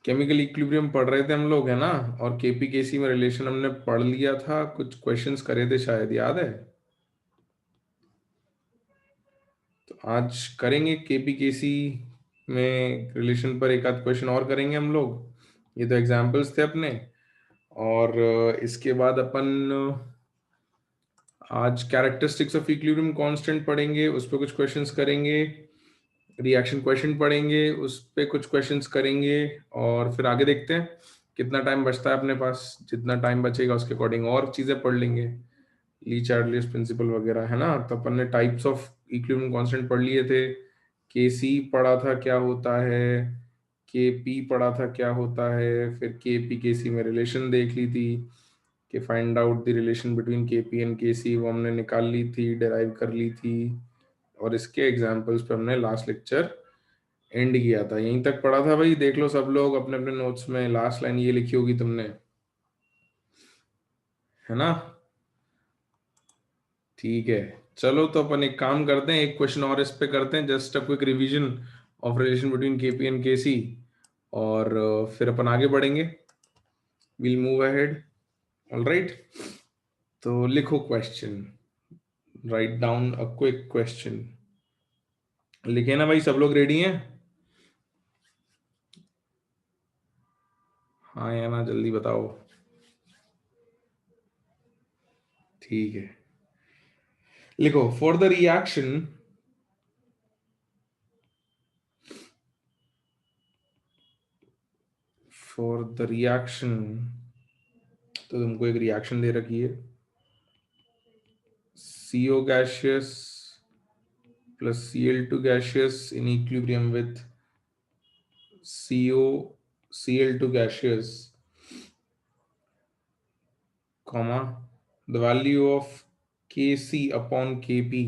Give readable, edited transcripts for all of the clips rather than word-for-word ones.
Chemical equilibrium पढ़ रहे थे हम लोग, है ना। और केपी केसी में रिलेशन हमने पढ़ लिया था, कुछ क्वेश्चंस करे थे शायद, याद है। तो आज करेंगे केपी केसी में रिलेशन पर एक आध क्वेश्चन और करेंगे हम लोग। ये तो एग्जाम्पल्स थे अपने। और इसके बाद अपन आज कैरेक्टरिस्टिक्स ऑफ इक्विलिब्रियम कांस्टेंट पढ़ेंगे, उस पर कुछ क्वेश्चंस करेंगे। रिएक्शन क्वेश्चन पढ़ेंगे, उस पे कुछ क्वेश्चंस करेंगे। और फिर आगे देखते हैं कितना टाइम बचता है अपने पास। जितना टाइम बचेगा उसके अकॉर्डिंग और चीजें पढ़ लेंगे, ली चार्लियस प्रिंसिपल वगैरह, है ना। तो अपन ने टाइप्स ऑफ इक्विलिब्रियम कांस्टेंट पढ़ लिए थे। के सी पढ़ा था क्या होता है, के पी पढ़ा था क्या होता है, फिर के पी के सी में रिलेशन देख ली थी कि find out the relation between के पी एंड के सी, वो हमने निकाल ली थी, डिराइव कर ली थी। और इसके एग्जाम्पल्स पे हमने लास्ट लेक्चर एंड किया था। यहीं तक पढ़ा था भाई, देख लो सब लोग अपने अपने नोट्स में। लास्ट लाइन ये लिखी होगी तुमने, है ना। ठीक है, चलो तो अपन एक काम करते हैं, एक क्वेश्चन और इस पे करते हैं, just a quick revision of relation between KP and KC. और फिर अपन आगे बढ़ेंगे, विल मूव अहेड। ऑलराइट, तो लिखो question, write down a quick question. लिखे ना भाई, सब लोग रेडी हैं? हाँ या ना, जल्दी बताओ। ठीक है, लिखो। For the reaction for the reaction तो तुमको एक रिएक्शन दे रखी है, CO gaseous plus Cl2 gaseous in equilibrium with Cl2 gaseous, comma, the value of Kc upon Kp,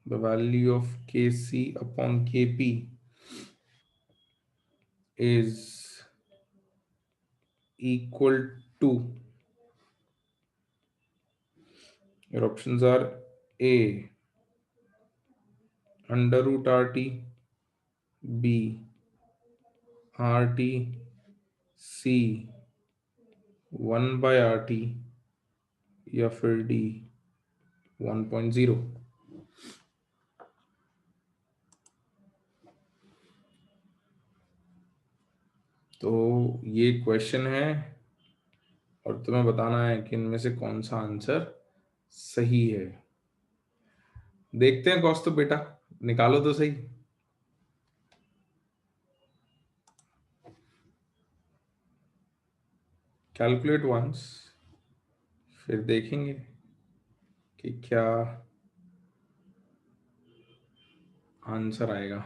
the value of Kc upon Kp is equal to, your options are A under root RT, B RT, C 1 by RT, या फिर D 1.0। तो ये question है और तुम्हें बताना है कि इनमें से कौन सा आंसर सही है। देखते हैं कौस, तो बेटा निकालो तो सही। कैलकुलेट वंस, फिर देखेंगे कि क्या आंसर आएगा।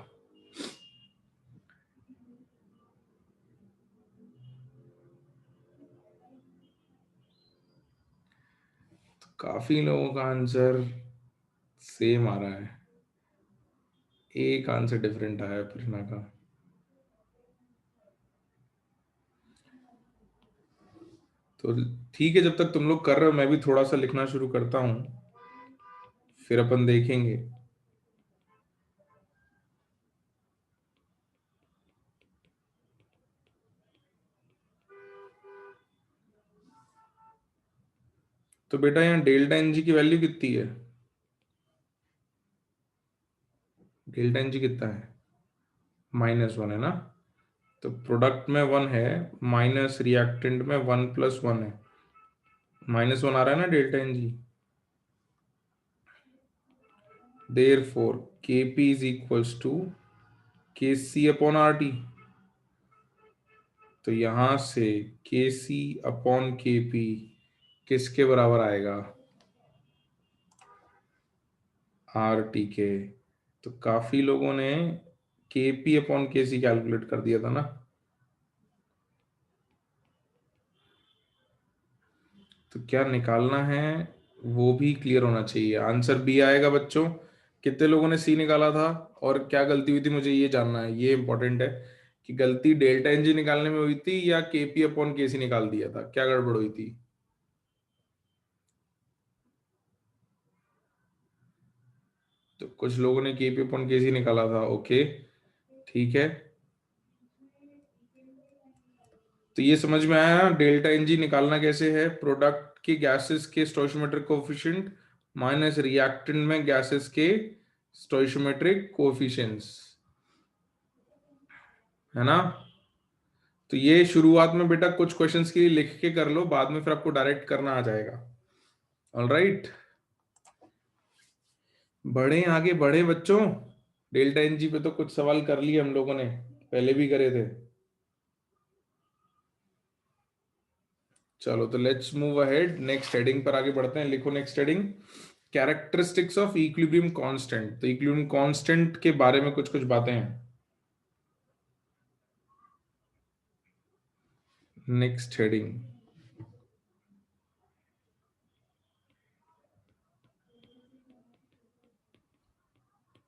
तो काफी लोगों का आंसर सेम आ रहा है, एक आंसर डिफरेंट आया है कृष्णा का। तो ठीक है, जब तक तुम लोग कर रहे हो मैं भी थोड़ा सा लिखना शुरू करता हूं, फिर अपन देखेंगे। तो बेटा यहाँ डेल्टा एन जी की वैल्यू कितनी है? डेल्टा एन जी कितना है? -1 है ना। तो प्रोडक्ट में 1 है, माइनस रिएक्टेंट में 1 + 1 है, -1 आ रहा है ना delta n g. Therefore Kp is equals to Kc upon RT। तो यहां से Kc अपॉन Kp किसके बराबर आएगा? RT के। तो काफी लोगों ने Kp अपॉन Kc कैलकुलेट कर दिया था ना। तो क्या निकालना है वो भी क्लियर होना चाहिए। आंसर बी आएगा बच्चों। कितने लोगों ने सी निकाला था और क्या गलती हुई थी, मुझे ये जानना है, ये इंपॉर्टेंट है कि गलती डेल्टा एन जी निकालने में हुई थी या Kp अपॉन Kc निकाल दिया था, क्या गड़बड़ हुई थी? तो कुछ लोगों ने Kp अपॉन Kc निकाला था, ओके। ठीक है, तो ये समझ में आया डेल्टा एन जी निकालना कैसे है। प्रोडक्ट के गैसेस के स्टोइशियोमेट्रिक कोफिशिएंट माइनस रिएक्टेंट में गैसेस के स्टोइशियोमेट्रिक कोफिशिएंट्स, है ना। तो ये शुरुआत में बेटा कुछ क्वेश्चंस के लिए लिख के कर लो, बाद में फिर आपको डायरेक्ट करना आ जाएगा। ऑलराइट, बढ़े आगे बढ़े बच्चों। डेल्टा एन जी पे तो कुछ सवाल कर लिए हम लोगों ने, पहले भी करे थे। चलो तो let's move ahead, next heading पर आगे बढ़ते हैं। लिखो next heading, characteristics of equilibrium constant. तो इक्विलिब्रियम कांस्टेंट के बारे में कुछ कुछ बातें हैं। Next heading,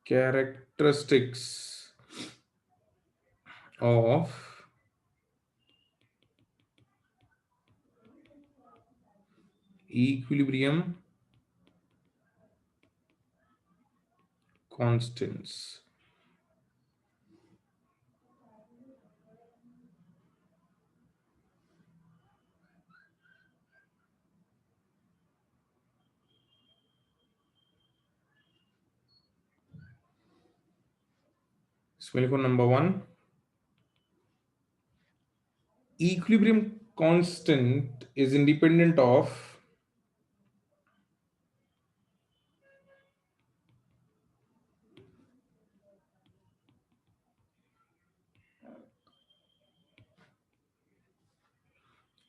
characteristics of equilibrium constants. इसमें लिखो number 1, equilibrium constant is independent of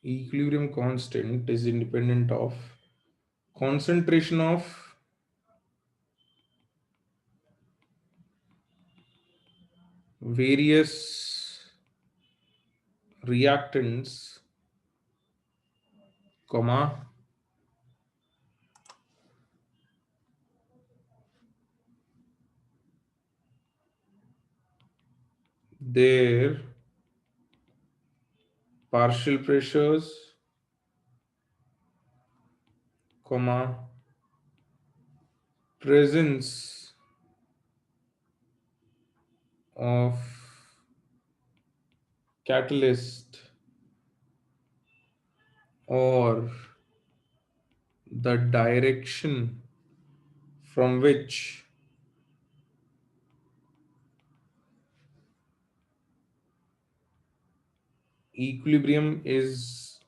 equilibrium constant is independent of concentration of various reactants, comma, their partial pressures, comma, presence of catalyst or the direction from which equilibrium is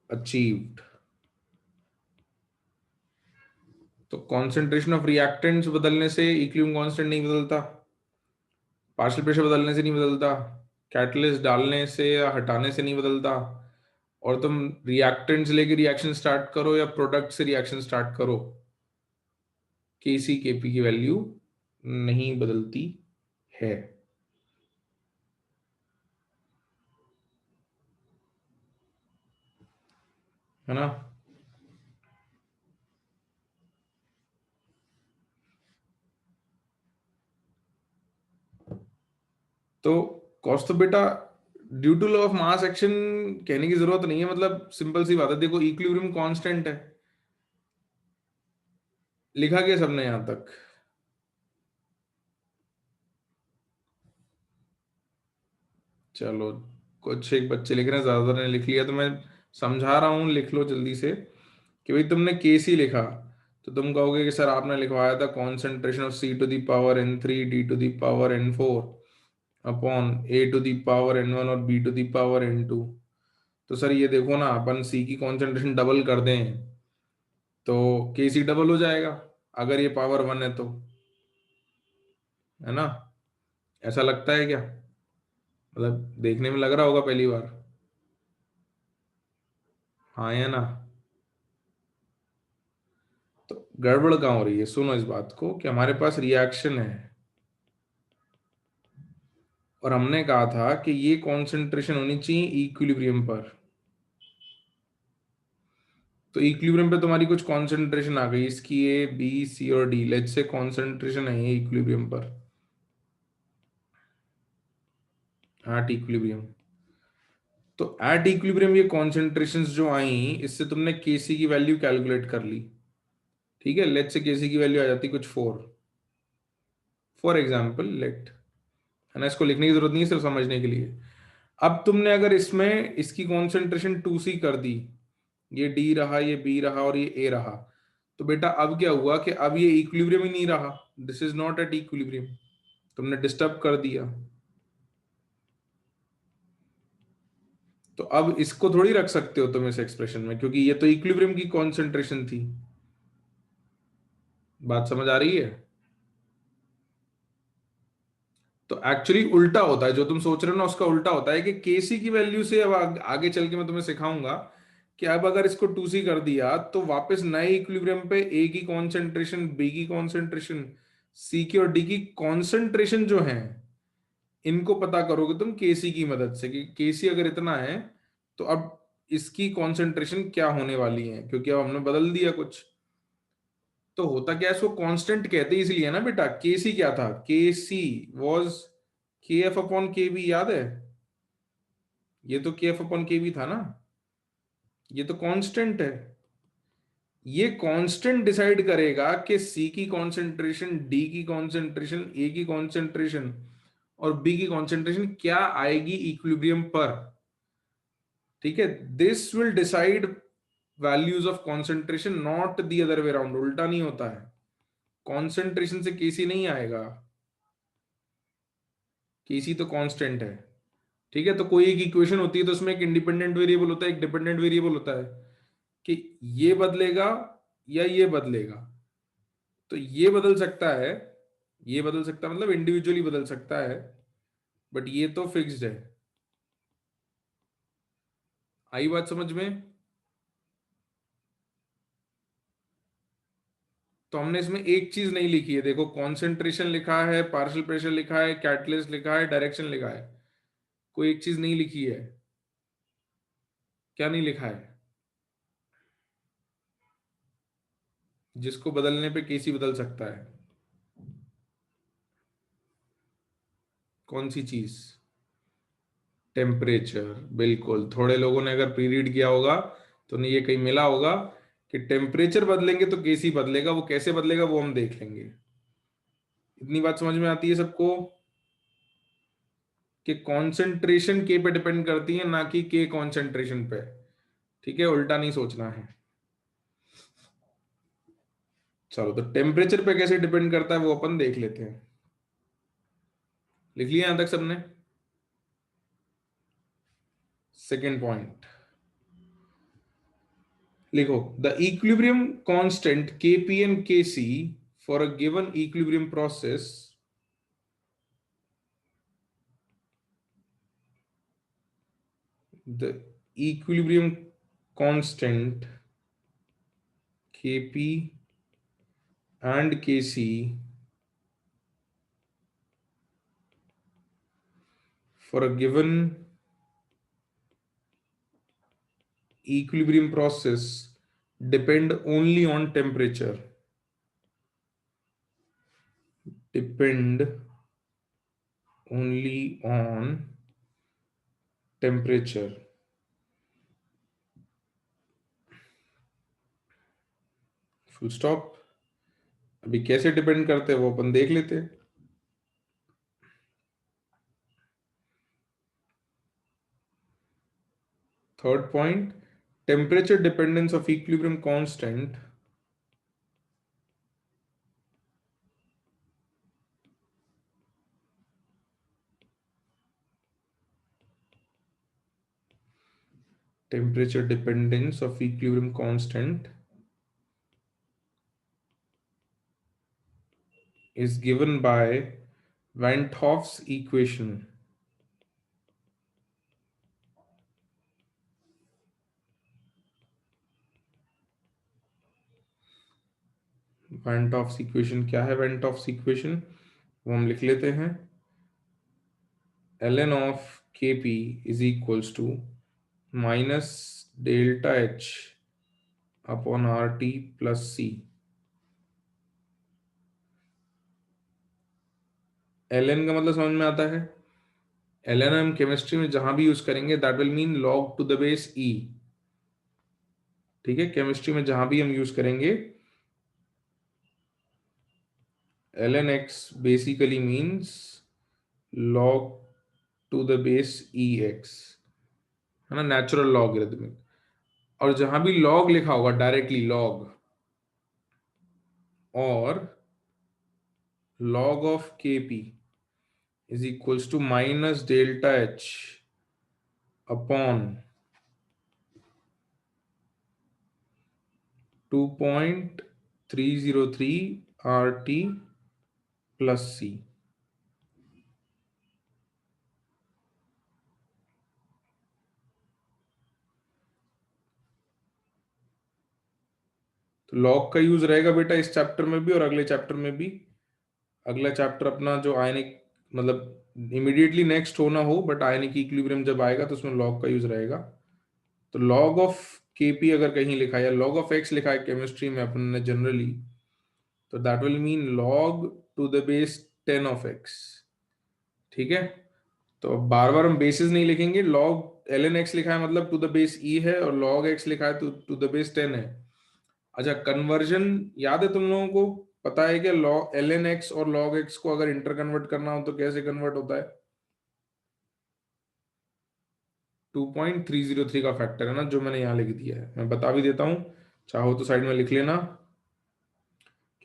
achieved। तो concentration of reactants बदलने से equilibrium constant नहीं बदलता, partial pressure बदलने से नहीं बदलता, catalyst डालने से या हटाने से नहीं बदलता, और तुम रिएक्टेंट्स लेके रिएक्शन स्टार्ट करो या प्रोडक्ट से रिएक्शन स्टार्ट करो, केसी केपी की वैल्यू नहीं बदलती है, है ना। तो कॉस्ट तो बेटा due to law of mass action कहने की जरूरत नहीं है, मतलब सिंपल सी बात है। देखो इक्विलिब्रियम कांस्टेंट है, लिखा क्या सबने यहां तक? चलो कुछ एक बच्चे लिख रहे हैं, ज्यादातर ने लिख लिया, तो मैं समझा रहा हूं, लिख लो जल्दी से। कि भाई तुमने केसी लिखा तो तुम कहोगे कि सर आपने लिखवाया था concentration of C⁴ upon A⁴ और B⁴ तो सर ये देखो ना, अपन सी की कॉन्सेंट्रेशन डबल कर दें तो केसी डबल हो जाएगा, अगर ये पावर 1 है तो, है ना। ऐसा लगता है क्या? मतलब देखने में लग रहा होगा पहली बार, हाँ या ना। तो गड़बड़ कहाँ हो रही है, सुनो इस बात को कि हमारे पास रिएक्शन है और हमने कहा था कि ये कॉन्सेंट्रेशन होनी चाहिए इक्विलिब्रियम पर। तो इक्विलिब्रियम पे तुम्हारी कुछ कॉन्सेंट्रेशन आ गई, इसकी ए बी सी और डी, लेट्स से कॉन्सेंट्रेशन है ये इक्विलिब्रियम पर, एट इक्विलिब्रियम। तो एट इक्विलिब्रियम ये कॉन्सेंट्रेशंस जो आई, इससे तुमने केसी की वैल्यू कैलकुलेट कर ली, ठीक है, लेट से केसी की वैल्यू आ जाती कुछ 4, फॉर एग्जाम्पल लेट, है ना। इसको लिखने की जरूरत नहीं है, सिर्फ समझने के लिए। अब तुमने अगर इसमें इसकी कॉन्सेंट्रेशन 2C कर दी, ये डी रहा, ये बी रहा और ये ए रहा, तो बेटा अब क्या हुआ कि अब ये इक्विलिब्रियम ही नहीं रहा, this is not at equilibrium, तुमने डिस्टर्ब कर दिया। तो अब इसको थोड़ी रख सकते हो तुम इस एक्सप्रेशन में, क्योंकि ये तो इक्विलिब्रियम की कॉन्सेंट्रेशन थी। बात समझ आ रही है? तो एक्चुअली उल्टा होता है, जो तुम सोच रहे हो ना उसका उल्टा होता है कि केसी की वैल्यू से अब आगे चल के मैं तुम्हें सिखाऊंगा कि अब अगर इसको 2C कर दिया तो वापस नए इक्विलिब्रियम पे ए की कॉन्सेंट्रेशन, बी की कॉन्सेंट्रेशन, सी की और डी की कॉन्सेंट्रेशन जो है, इनको पता करोगे तुम केसी की मदद से कि केसी अगर इतना है तो अब इसकी कॉन्सेंट्रेशन क्या होने वाली है, क्योंकि अब हमने बदल दिया कुछ। तो होता क्या है, इसको कांस्टेंट कहते हैं इसलिए ना बेटा। केसी क्या था, केसी वाज के एफ अपॉन के बी, याद है? ये तो के एफ अपॉन के बी था ना, ये तो कांस्टेंट है। ये कांस्टेंट डिसाइड करेगा कि सी की कॉन्सेंट्रेशन, डी की कॉन्सेंट्रेशन, ए की कॉन्सेंट्रेशन और बी की कॉन्सेंट्रेशन क्या आएगी इक्विलिब्रियम पर। ठीक है, this will decide values of concentration, not the other way around. उल्टा नहीं होता है, कॉन्सेंट्रेशन से केसी नहीं आएगा, केसी तो कांस्टेंट है। ठीक है, तो कोई एक इक्वेशन होती है तो उसमें एक इंडिपेंडेंट वेरिएबल होता है, एक डिपेंडेंट वेरिएबल होता है कि ये बदलेगा या ये बदलेगा। तो ये बदल सकता है, ये बदल सकता है मतलब इंडिविजुअली बदल सकता है, बट ये तो फिक्स्ड है। आई बात समझ में? तो हमने इसमें एक चीज नहीं लिखी है, देखो कॉन्सेंट्रेशन लिखा है, पार्शियल प्रेशर लिखा है, कैटलिस्ट लिखा है, डायरेक्शन लिखा है, कोई एक चीज नहीं लिखी है। क्या नहीं लिखा है? जिसको बदलने पे केसी बदल सकता है। कौन सी चीज? टेम्परेचर। बिल्कुल, थोड़े लोगों ने अगर प्री रीड किया होगा तो उन्हें ये कहीं मिला होगा कि टेम्परेचर बदलेंगे तो केसी बदलेगा, वो कैसे बदलेगा वो हम देख लेंगे। इतनी बात समझ में आती है सबको कि कॉन्सेंट्रेशन के पे डिपेंड करती है, ना कि के कॉन्सेंट्रेशन पे। ठीक है, उल्टा नहीं सोचना है। चलो, तो टेम्परेचर पे कैसे डिपेंड करता है वो अपन देख लेते हैं। लिख लिया यहां तक सबने? सेकेंड पॉइंट लिखो, the equilibrium constant Kp and Kc for a given equilibrium process the equilibrium constant Kp and Kc for a given equilibrium process depend only on temperature, depend only on temperature। Full stop. अभी कैसे depend करते हैं वो अपन देख लेते हैं। Third point, temperature dependence of equilibrium constant temperature dependence of equilibrium constant is given by Van 't Hoff's equation। Van 't Hoff's equation क्या है? Van 't Hoff's equation वो हम लिख लेते हैं, ln of Kp is equals to minus delta H upon RT plus C। ln का मतलब समझ में आता है? ln हम केमिस्ट्री में जहां भी यूज करेंगे that will mean log to the base e। ठीक है, केमिस्ट्री में जहां भी हम यूज करेंगे ln x basically means log to the base ex, है ना, नेचुरल लॉगरिथमिक। और जहां भी लॉग लिखा होगा डायरेक्टली लॉग, और log of kp is equals to minus delta h upon 2.303 RT plus C। तो लॉग का यूज रहेगा बेटा इस चैप्टर में भी और अगले चैप्टर में भी। अगला चैप्टर अपना जो आयनिक, मतलब इमीडिएटली नेक्स्ट हो ना हो, बट आयनिक इक्विलिब्रियम जब आएगा तो उसमें लॉग का यूज रहेगा। तो लॉग ऑफ केपी अगर कहीं लिखा है या लॉग ऑफ एक्स लिखा है केमिस्ट्री में अपन ने जनरली, तो that will mean log to the base 10 of x. ठीक है, तो बार बार हम बेसिस नहीं लिखेंगे। लॉग एल एन एक्स लिखा है मतलब टू द बेस ई है, और लॉग एक्स लिखा है तो टू द बेस 10 है। अच्छा, कन्वर्जन याद है तुम लोगों को? पता है कि लॉग एल एन एक्स और लॉग एक्स को अगर इंटर कन्वर्ट करना हो तो कैसे कन्वर्ट होता है? 2.303 का फैक्टर है ना, जो मैंने यहाँ लिख दिया है। मैं बता भी देता हूँ, चाहो तो साइड में लिख लेना,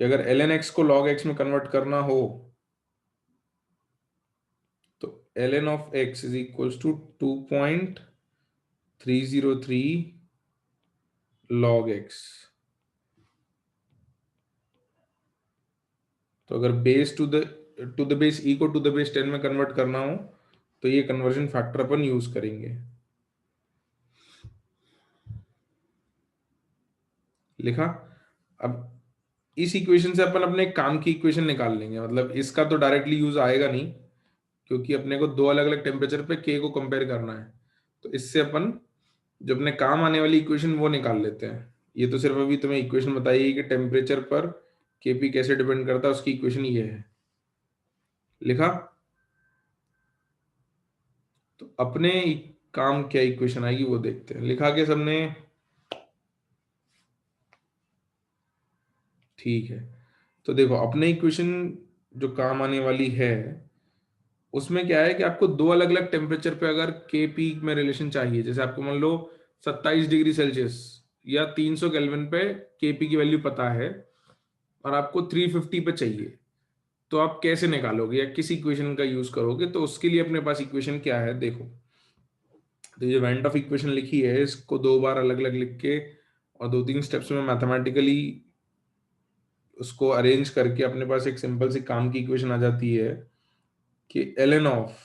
कि अगर एल एन एक्स को लॉग एक्स में कन्वर्ट करना हो तो ln of x is equals to 2.303 log x। तो अगर base to the base e को टू द बेस 10 में कन्वर्ट करना हो तो ये कन्वर्जन फैक्टर अपन यूज करेंगे। लिखा? अब इस इक्वेशन से अपन अपने काम की इक्वेशन निकाल लेंगे, मतलब इसका तो डायरेक्टली यूज आएगा नहीं, क्योंकि अपने को दो अलग अलग टेम्परेचर पे के को कंपेयर करना है। तो इससे अपन जो अपने काम आने वाली इक्वेशन वो निकाल लेते हैं। ये तो सिर्फ अभी तुम्हें इक्वेशन बताई है कि टेम्परेचर पर केपी कैसे डिपेंड करता है, उसकी इक्वेशन ये है। लिखा? तो अपने काम क्या इक्वेशन आएगी वो देखते हैं। लिखा के सबने? ठीक है, तो देखो अपने इक्वेशन जो काम आने वाली है उसमें क्या है कि आपको दो अलग अलग टेम्परेचर पे अगर के पी में रिलेशन चाहिए, जैसे आपको मान लो 27 डिग्री सेल्सियस या 300 केल्विन पे के पी की वैल्यू पता है, और आपको 350 पे चाहिए, तो आप कैसे निकालोगे या किस इक्वेशन का यूज करोगे? तो उसके लिए अपने पास इक्वेशन क्या है देखो। तो ये वेंट ऑफ इक्वेशन लिखी है, इसको दो बार अलग अलग लिख के और दो तीन स्टेप्स में मैथमेटिकली उसको अरेंज करके अपने पास एक सिंपल सी काम की इक्वेशन आ जाती है कि ln ऑफ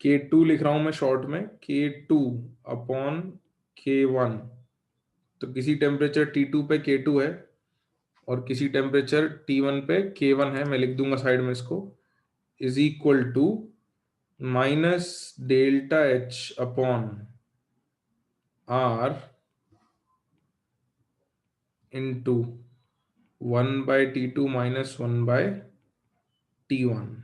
k2 लिख रहा हूं मैं शॉर्ट में, k2 अपॉन k1। तो किसी टेम्परेचर T2 पे k2 है और किसी टेम्परेचर T1 पे k1 है, मैं लिख दूंगा साइड में इसको, is equal to minus delta h upon R into 1/T2 minus 1/T1।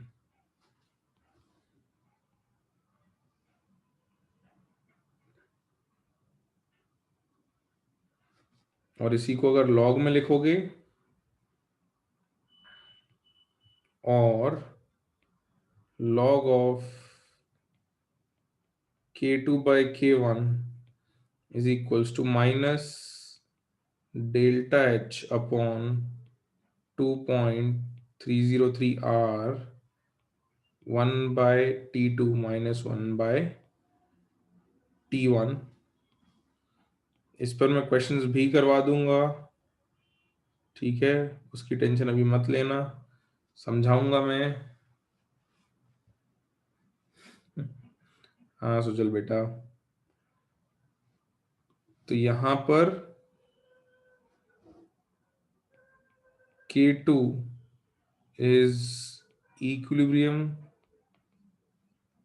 और इसी को अगर लॉग में लिखोगे और log of k2 by k1 is equals to minus delta h upon 2.303 r 1/T2 minus 1/T1। इस पर मैं क्वेश्चंस भी करवा दूंगा, ठीक है, उसकी टेंशन अभी मत लेना, समझाऊंगा मैं। हाँ सुजल बेटा, तो यहां पर k2 is equilibrium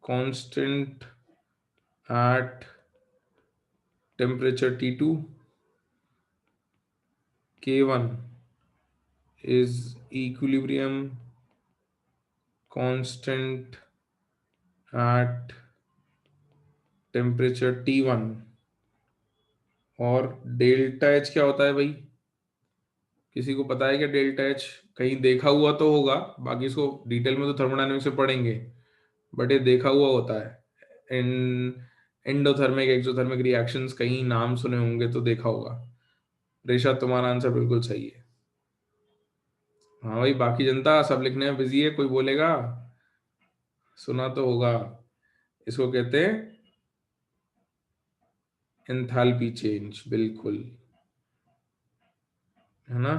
constant at temperature T2, K1 is equilibrium constant at temperature T1, और डेल्टा एच क्या होता है भाई? किसी को पता है क्या डेल्टा एच? कहीं देखा हुआ तो होगा, बाकी इसको डिटेल में तो थर्मोडायनेमिक्स से पढ़ेंगे, बट ये देखा हुआ होता है। एंडोथर्मिक एक्सोथर्मिक रिएक्शंस कहीं नाम सुने होंगे तो देखा होगा। रेशा, तुम्हारा आंसर बिल्कुल सही है। हाँ भाई, बाकी जनता सब लिखने में बिजी है, कोई बोलेगा? सुना तो होगा, इसको कहते हैं एंथैल्पी चेंज, बिल्कुल, है ना।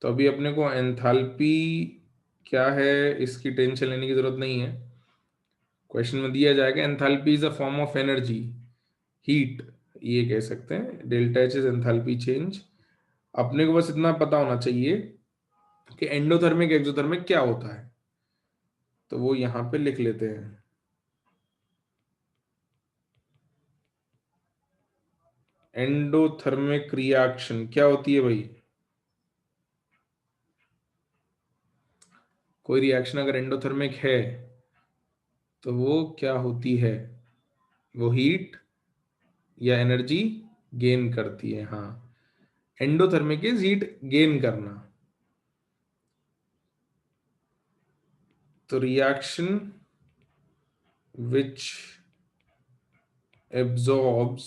तो अभी अपने को एंथैल्पी क्या है इसकी टेंशन लेने की जरूरत नहीं है। क्वेश्चन में दिया जाएगा enthalpy is a form of energy, heat, ये कह सकते हैं। Delta H is enthalpy change. अपने को बस इतना पता होना चाहिए कि एंडोथर्मिक एक्सोथर्मिक क्या होता है, तो वो यहां पे लिख लेते हैं। एंडोथर्मिक रिएक्शन क्या होती है भाई? कोई रिएक्शन अगर एंडोथर्मिक है तो वो क्या होती है? वो हीट या एनर्जी गेन करती है। हाँ, एंडोथर्मिक इज हीट गेन करना। तो reaction which absorbs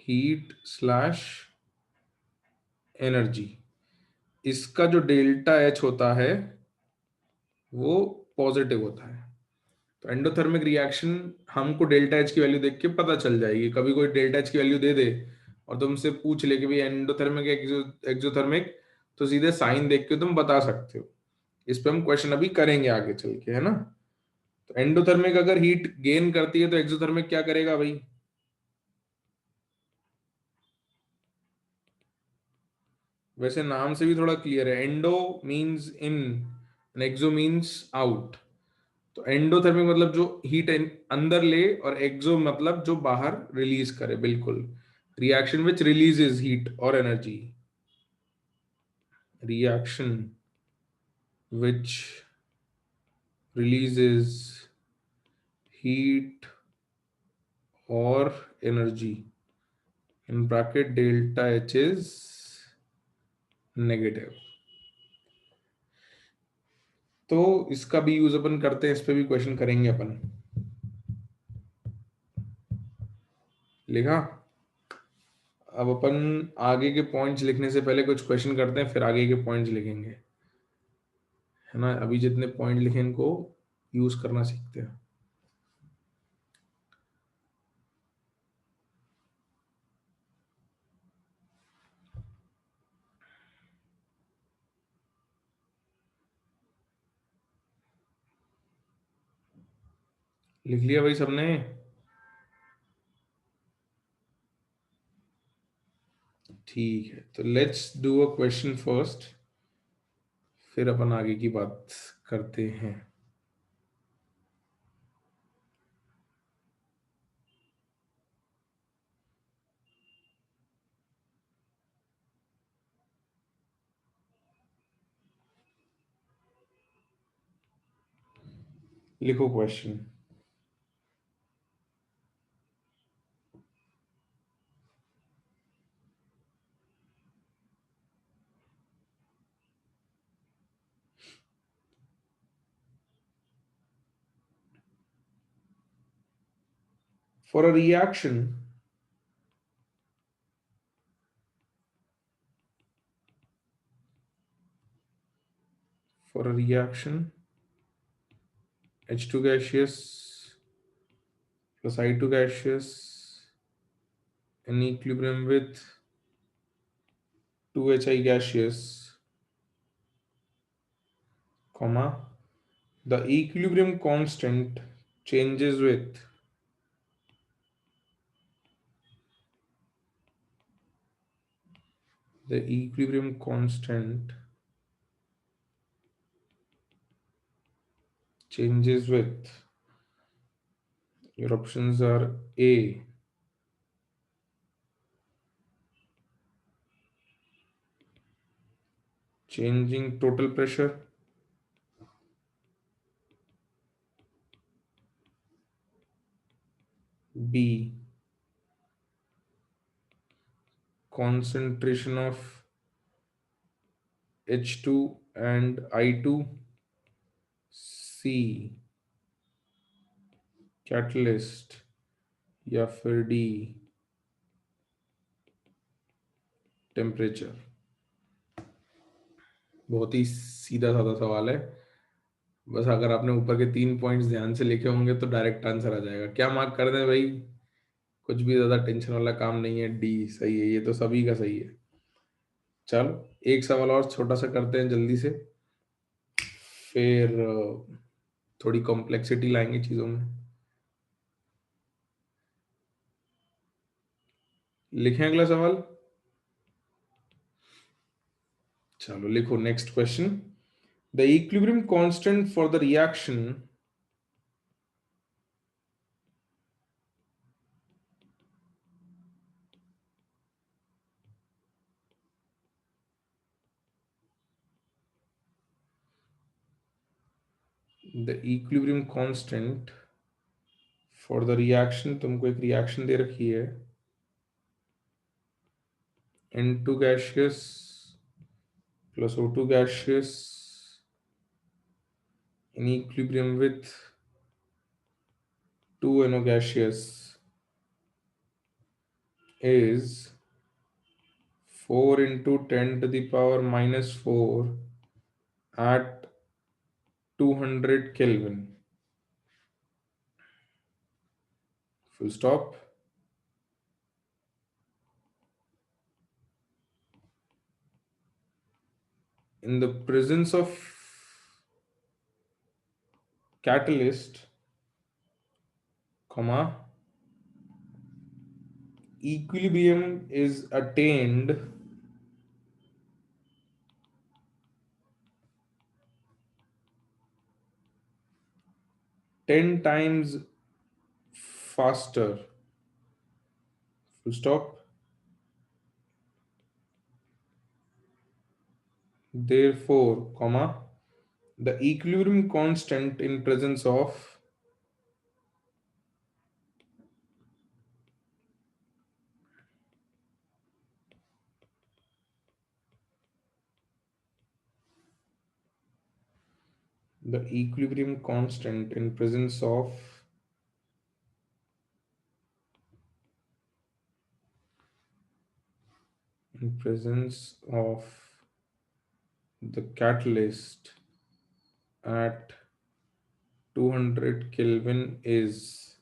heat slash energy, इसका जो डेल्टा एच होता है वो पॉजिटिव होता है। तो एंडोथर्मिक रिएक्शन हमको डेल्टा एच की वैल्यू देख के पता चल जाएगी। कभी कोई डेल्टा एच की वैल्यू दे दे और तुमसे पूछ ले कि भाई एंडोथर्मिक एक्सोथर्मिक, तो सीधे साइन देख के तुम बता सकते हो। इस पे हम क्वेश्चन अभी करेंगे आगे चल के, है ना। तो एंडोथर्मिक अगर हीट गेन करती है तो एक्सोथर्मिक क्या करेगा भाई? वैसे नाम से भी थोड़ा क्लियर है, एंडो मींस इन, एक्सो मींस आउट। तो एंडोथर्मिक मतलब जो हीट अंदर ले, और एक्सो मतलब जो बाहर रिलीज करे, बिल्कुल। रिएक्शन विच रिलीजेस हीट और energy, reaction which releases heat और energy, in bracket delta H is negative. तो इसका भी यूज अपन करते हैं, इस पे भी क्वेश्चन करेंगे अपन। लिखा? अब अपन आगे के पॉइंट्स लिखने से पहले कुछ क्वेश्चन करते हैं, फिर आगे के पॉइंट्स लिखेंगे, है ना। अभी जितने पॉइंट लिखे इनको यूज करना सीखते हैं। लिख लिया भाई सबने? ठीक है, तो let's do a question first, फिर अपन आगे की बात करते हैं। लिखो question. For a reaction for a reaction H2 gaseous plus I2 gaseous in equilibrium with 2HI gaseous, comma, the equilibrium constant changes with the equilibrium constant changes with, your options are A, changing total pressure, B, concentration of H2 and I2, C catalyst, या फिर D temperature. बहुत ही सीधा साधा सवाल है, बस अगर आपने ऊपर के 3 पॉइंट्स ध्यान से लिखे होंगे तो डायरेक्ट आंसर आ जाएगा। क्या मार्क कर दें भाई, कुछ भी ज्यादा टेंशन वाला काम नहीं है, डी सही है, ये तो सभी का सही है। चलो एक सवाल और छोटा सा करते हैं जल्दी से, फिर थोड़ी कॉम्प्लेक्सिटी लाएंगे चीजों में। लिखें अगला सवाल। चलो लिखो next question. The equilibrium constant for the reaction the equilibrium constant for the reaction, तुमको एक रिएक्शन दे रखी है, N2 gaseous plus O2 gaseous in equilibrium with 2NO gaseous is 4 into 10 to the power minus 4 at 200 Kelvin. Full stop. In the presence of catalyst, comma, equilibrium is attained ten times faster. Full stop. Therefore, comma, the equilibrium constant in presence of the equilibrium constant in presence of the catalyst at 200 Kelvin is,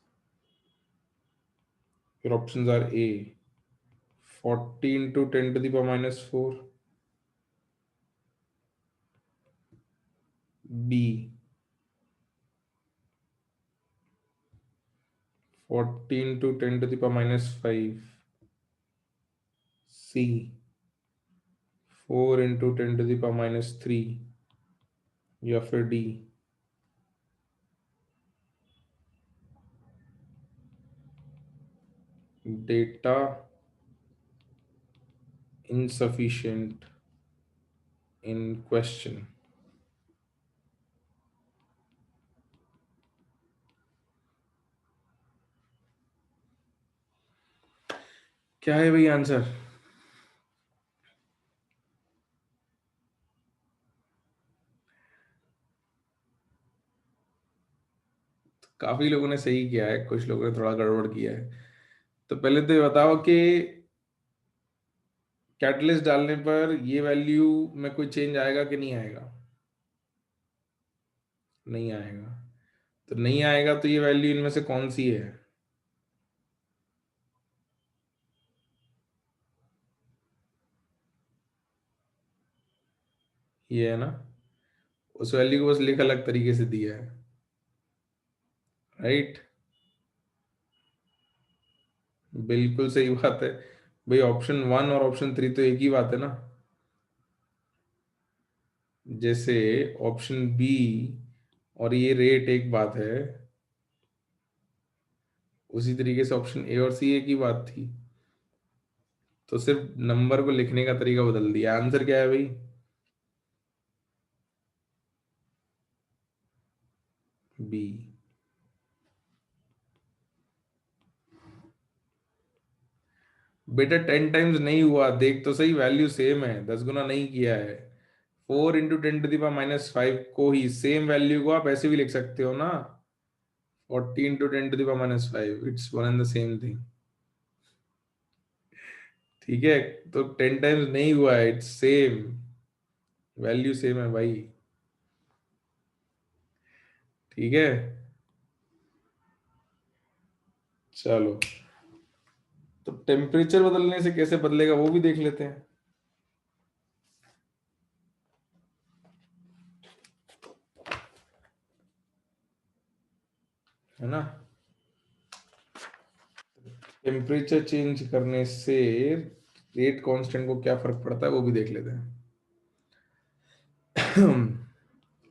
your options are A 40 into 10 to the power minus 4, B 40 into 10 to the power minus 5, C 4 into 10 to the power minus 3, या फिर D data insufficient in question। क्या है भाई answer? काफी लोगों ने सही किया है, कुछ लोगों ने थोड़ा गड़बड़ किया है। तो पहले तो ये बताओ कि कैटलिस्ट डालने पर ये वैल्यू में कोई चेंज आएगा कि नहीं आएगा? नहीं आएगा। तो नहीं आएगा तो ये वैल्यू इनमें से कौन सी है? ये है ना, उस वैल्यू को बस लिख अलग तरीके से दिया है, राइट? बिल्कुल सही बात है भाई, ऑप्शन 1 और ऑप्शन 3 तो एक ही बात है ना। जैसे ऑप्शन बी और ये रेट एक बात है, उसी तरीके से ऑप्शन ए और सी एक ही बात थी। तो सिर्फ नंबर को लिखने का तरीका बदल दिया। आंसर क्या है भाई? बी। बेटा 10 टाइम्स नहीं हुआ, देख तो सही, वैल्यू सेम है, 10 गुना नहीं किया है। 4 × 10⁻⁵ को ही सेम वैल्यू को आप ऐसे भी लिख सकते हो ना, 40 × 10⁻⁵, it's one and the same thing. ठीक है, तो 10 टाइम्स नहीं हुआ है, इट्स सेम, वैल्यू सेम है भाई। ठीक है, चलो, तो टेम्परेचर बदलने से कैसे बदलेगा वो भी देख लेते हैं, है ना। टेम्परेचर चेंज करने से रेट कांस्टेंट को क्या फर्क पड़ता है वो भी देख लेते हैं।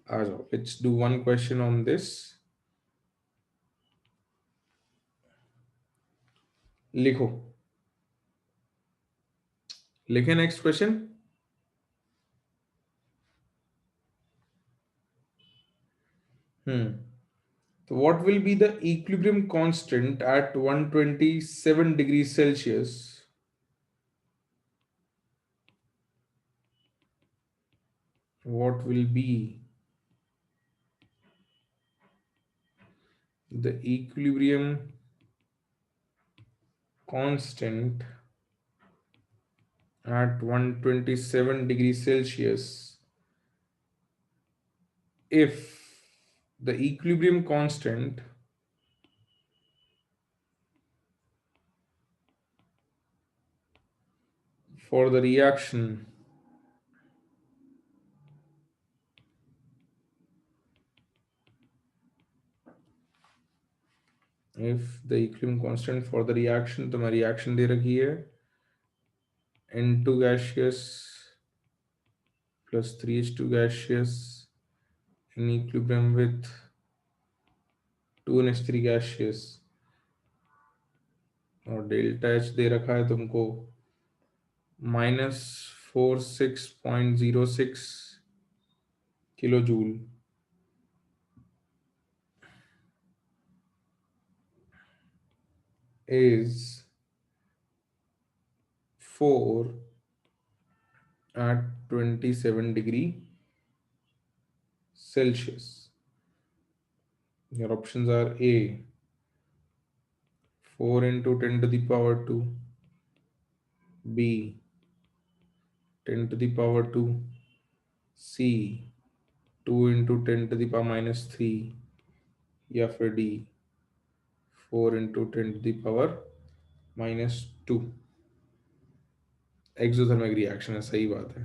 आ जाओ, let's do one question on this. लिखो, लिखे नेक्स्ट क्वेश्चन। तो what will be the equilibrium constant at 127 degrees Celsius? What will be the equilibrium constant at 127 degrees Celsius if the equilibrium constant for the reaction तो मैं reaction दे रखी है N2 gaseous plus 3H2 gaseous in equilibrium with 2NH3 gaseous, और delta H दे रखा है तुमको -46.06 kilo joule, is 4 at 27 degree Celsius. Your options are A 4 into 10 to the power 2, B 10 to the power 2, C 2 into 10 to the power minus 3, या फिर D 4 into 10 to the power minus 2। Exothermic reaction है, सही बात है।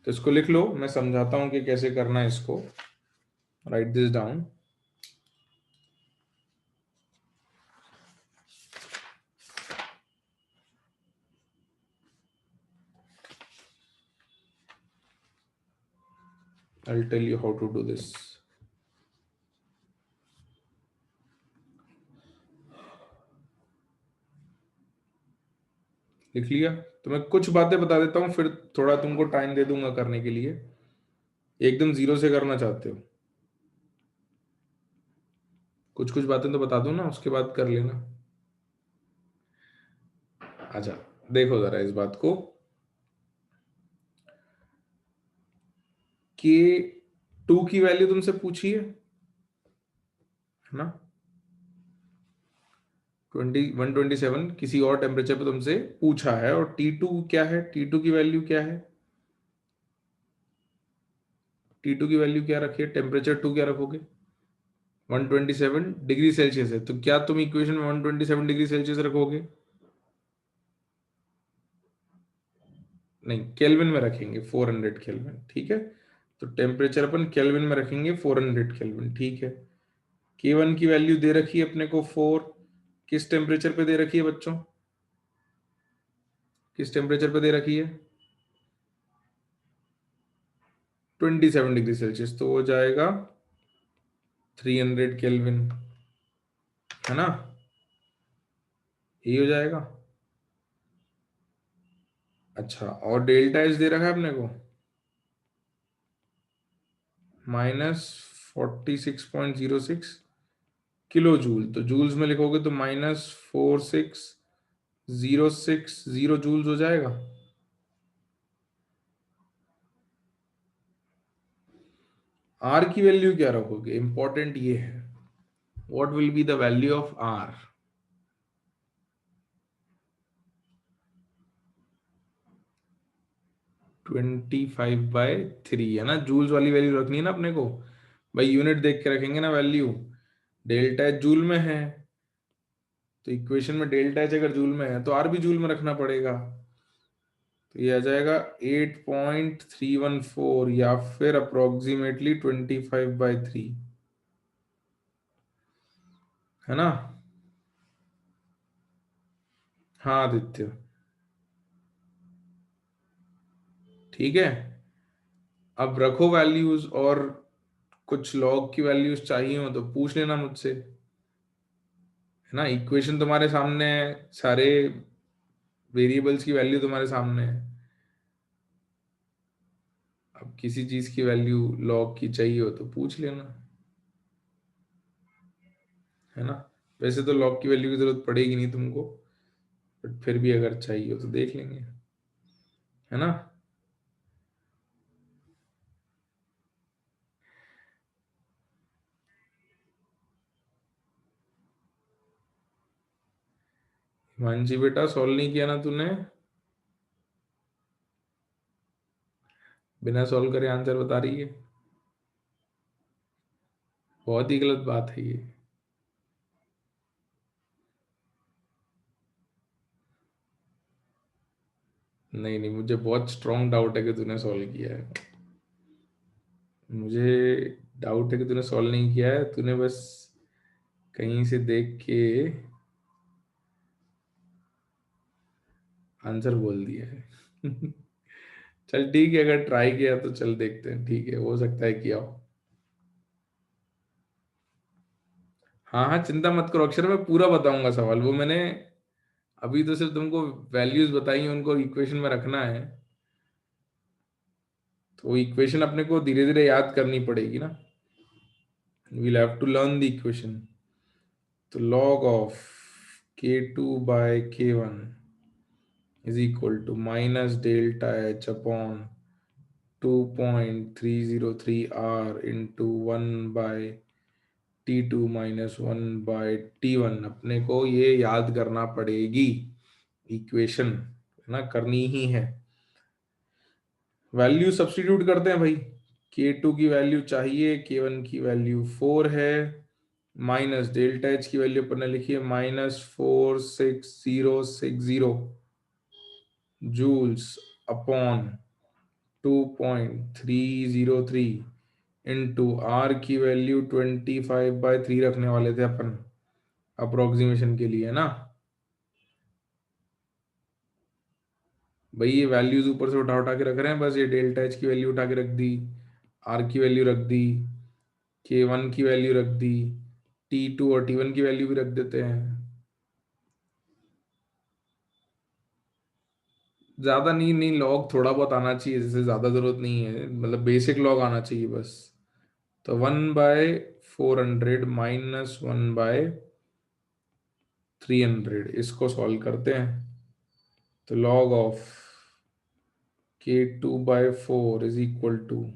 तो इसको लिख लो, मैं समझाता हूं कि कैसे करना है इसको। Right this down. I'll tell you how to do this. लिख लिया? तो मैं कुछ बातें बता देता हूँ, फिर थोड़ा तुमको टाइम दे दूंगा करने के लिए। एकदम जीरो से करना चाहते हो? कुछ कुछ बातें तो बता दो ना, उसके बाद कर लेना। अच्छा, देखो जरा इस बात को कि 2 की वैल्यू तुमसे पूछी है ना, 127 किसी और टेम्परेचर पे तुमसे पूछा है, और T2 क्या है, T2 की वैल्यू क्या है, T2 की वैल्यू क्या रखी है, टेम्परेचर 2 क्या रखोगे, 127 डिग्री सेल्सियस है, तो क्या तुम इक्वेशन में 127 डिग्री सेल्सियस रखोगे? नहीं, केल्विन में रखेंगे, 400 केल्विन। ठीक है, तो टेम्परेचर अपन केल्विन में रखेंगे 400 केल्विन। ठीक है, K1 की वैल्यू दे रखी है अपने को 4, किस टेम्परेचर पे दे रखी है बच्चों, किस टेम्परेचर पे दे रखी है, 27 डिग्री सेल्सियस, तो हो जाएगा 300 केल्विन, है ना, ये हो जाएगा। अच्छा, और डेल्टा एच दे रखा है अपने को -46.06 किलो जूल, तो जूल्स में लिखोगे तो -4606 जूल्स हो जाएगा। आर की वैल्यू क्या रखोगे, इंपॉर्टेंट ये है, what will be the value of R. 25/3 है ना, जूल्स वाली वैल्यू रखनी है ना अपने को। भाई यूनिट देख के रखेंगे ना वैल्यू, डेल्टा एच जूल में है, तो इक्वेशन में डेल्टा एच अगर जूल में है तो आर भी जूल में रखना पड़ेगा। तो ये आ जाएगा 8.314 या फिर अप्रोक्सीमेटली 25/3, है ना। हाँ आदित्य, ठीक है। अब रखो वैल्यूज, और कुछ लॉग की वैल्यूज चाहिए हो तो पूछ लेना मुझसे, है ना। इक्वेशन तुम्हारे सामने है, सारे वेरिएबल्स की वैल्यू तुम्हारे सामने है। अब किसी चीज की वैल्यू लॉग की चाहिए हो तो पूछ लेना, है ना। वैसे तो लॉग की वैल्यू की जरूरत पड़ेगी नहीं तुमको, बट फिर भी अगर चाहिए हो तो देख लेंगे, है ना। हिमांशी बेटा, सॉल्व नहीं किया ना तूने, बिना सॉल्व करे आंसर बता रही है, बहुत ही गलत बात है ये। नहीं नहीं, मुझे बहुत स्ट्रांग डाउट है कि तूने सॉल्व किया है। मुझे डाउट है कि तूने सॉल्व नहीं किया है, तूने बस कहीं से देख के आंसर बोल दिया है। चल ठीक है, अगर ट्राई किया तो चल देखते हैं, ठीक है, हो सकता है किया हो। हाँ हाँ, चिंता मत करो अक्षर, मैं पूरा बताऊंगा सवाल, वो मैंने अभी तो सिर्फ तुमको वैल्यूज बताई हैं, उनको इक्वेशन में रखना है, तो वो इक्वेशन अपने को धीरे धीरे याद करनी पड़ेगी ना, we'll have to learn the equation। तो log of k2/k1 is equal to minus delta h upon 2.303 r into 1 by t2 minus 1 by t1, अपने को ये याद करना पड़ेगी इक्वेशन, है ना, करनी ही है। वैल्यू सब्स्टिट्यूट करते हैं भाई, k2 की वैल्यू चाहिए, k1 की वैल्यू 4 है, माइनस डेल्टा एच की वैल्यू अपन ने लिखी है -46060 जूल्स अपॉन 2.303 इंटू आर की वैल्यू 25/3 रखने वाले थे अपन अप्रोक्सीमेशन के लिए, है ना। भाई ये वैल्यूज ऊपर से उठा उठा के रख रहे हैं, बस ये डेल्टा एच की वैल्यू उठा के रख दी, आर की वैल्यू रख दी, k1 की वैल्यू रख दी, t2 और t1 की वैल्यू भी रख देते हैं। ज्यादा नहीं, नहीं लॉग थोड़ा बहुत आना चाहिए, जैसे ज्यादा जरूरत नहीं है, मतलब बेसिक लॉग आना चाहिए बस। तो 1/400 माइनस 1/300, इसको सॉल्व करते हैं। तो log of k2/4 is equal to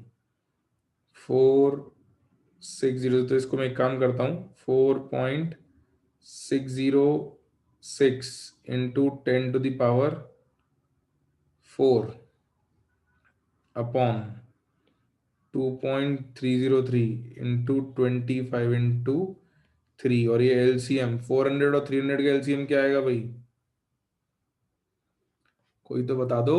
460, तो इसको मैं एक काम करता हूँ, 4.606 इंटू 10⁴ अपॉन 2.303 इंटू 25 इंटू 3, और ये एलसीएम 400 और 300 का एलसीएम क्या आएगा भाई, कोई तो बता दो।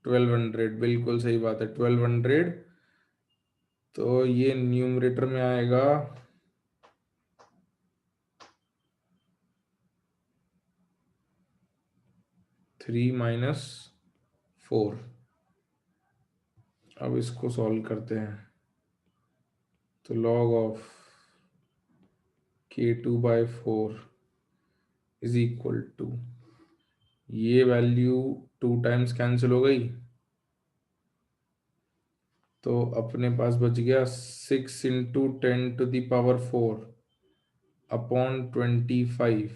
1200, बिल्कुल सही बात है, 1200। तो ये न्यूमरेटर में आएगा 3 - 4। अब इसको सॉल्व करते हैं। तो log of k2/4 is equal to, ये वैल्यू 2 टाइम्स कैंसिल हो गई, तो अपने पास बच गया 6 इंटू 10⁴ अपॉन 25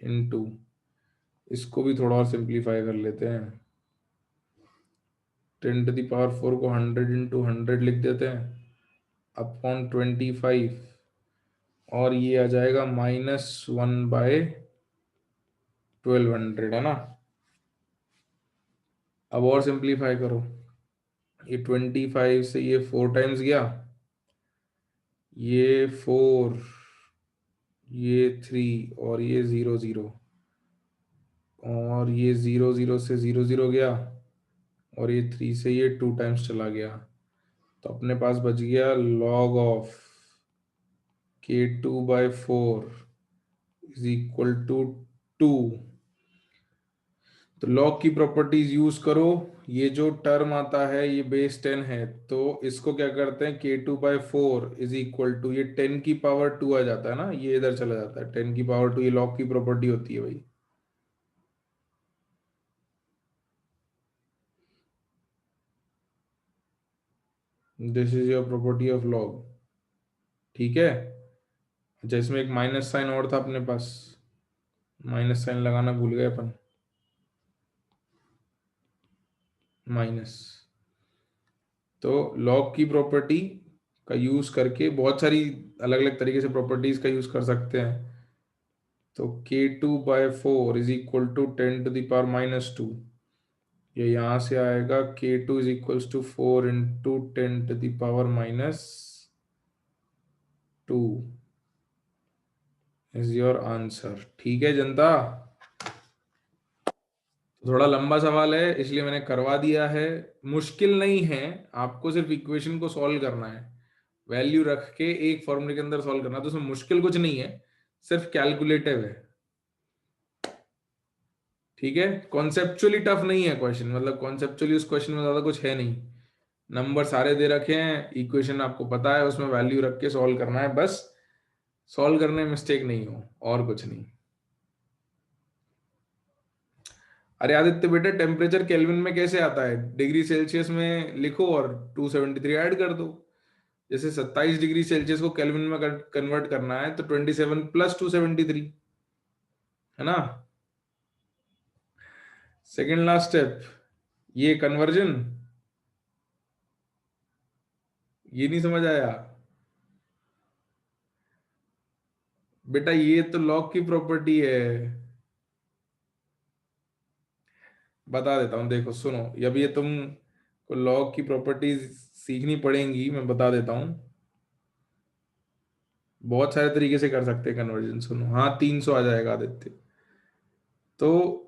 इंटू, इसको भी थोड़ा और सिंप्लीफाई कर लेते हैं, 10⁴ को 100 इंटू 100 लिख देते हैं अपॉन 25, और ये आ जाएगा -1/1200, है ना। अब और सिंप्लीफाई करो, ये 25 से ये 4 टाइम्स गया, ये 4, ये 3, और ये 0 0, और ये 0 0 से 0 0 गया, और ये 3 से ये 2 टाइम्स चला गया। तो अपने पास बच गया log of k2/4 is equal to 2। तो log की प्रॉपर्टीज यूज करो, ये जो टर्म आता है ये बेस 10 है, तो इसको क्या करते हैं, k2/4 इज इक्वल टू, ये 10⁻², आ जाता है ना, ये इधर चला जाता है 10⁻², ये log की प्रॉपर्टी होती है भाई। This is your property of log, ठीक है। अच्छा, इसमें एक माइनस साइन और था अपने पास, माइनस साइन लगाना भूल गए अपन, माइनस। तो लॉग की प्रॉपर्टी का यूज करके बहुत सारी अलग अलग तरीके से प्रॉपर्टीज का यूज कर सकते हैं। तो k2/4 इज इक्वल टू 10⁻², ये यहां से आएगा k2 is equal to 4 into 10⁻², is your answer. ठीक है जनता, थोड़ा लंबा सवाल है इसलिए मैंने करवा दिया है, मुश्किल नहीं है, आपको सिर्फ इक्वेशन को सॉल्व करना है, वैल्यू रख के एक फॉर्मूले के अंदर सॉल्व करना है, तो उसमें मुश्किल कुछ नहीं है, सिर्फ कैलकुलेटिव है। ठीक है, कॉन्सेप्चुअली टफ नहीं है क्वेश्चन, मतलब कॉन्सेप्चुअली उस क्वेश्चन में ज्यादा कुछ है नहीं, नंबर सारे दे रखे हैं, इक्वेशन आपको पता है, उसमें वैल्यू रख के सॉल्व करना है बस, सॉल्व करने में मिस्टेक नहीं हो, और कुछ नहीं। अरे आदित्य बेटा, टेम्परेचर केल्विन में कैसे आता है, डिग्री सेल्सियस में लिखो और 273 ऐड कर दो। जैसे 27 डिग्री सेल्सियस को केल्विन में कन्वर्ट करना है तो 27 प्लस 273, है ना। सेकेंड लास्ट स्टेप, ये कन्वर्जन, ये नहीं समझ आया बेटा, ये तो लॉग की प्रॉपर्टी है, बता देता हूँ, देखो सुनो, अब ये तुम को लॉग की प्रॉपर्टीज सीखनी पड़ेंगी, मैं बता देता हूँ, बहुत सारे तरीके से कर सकते हैं कन्वर्जन, सुनो, हाँ 300 आ जाएगा आदित्य। तो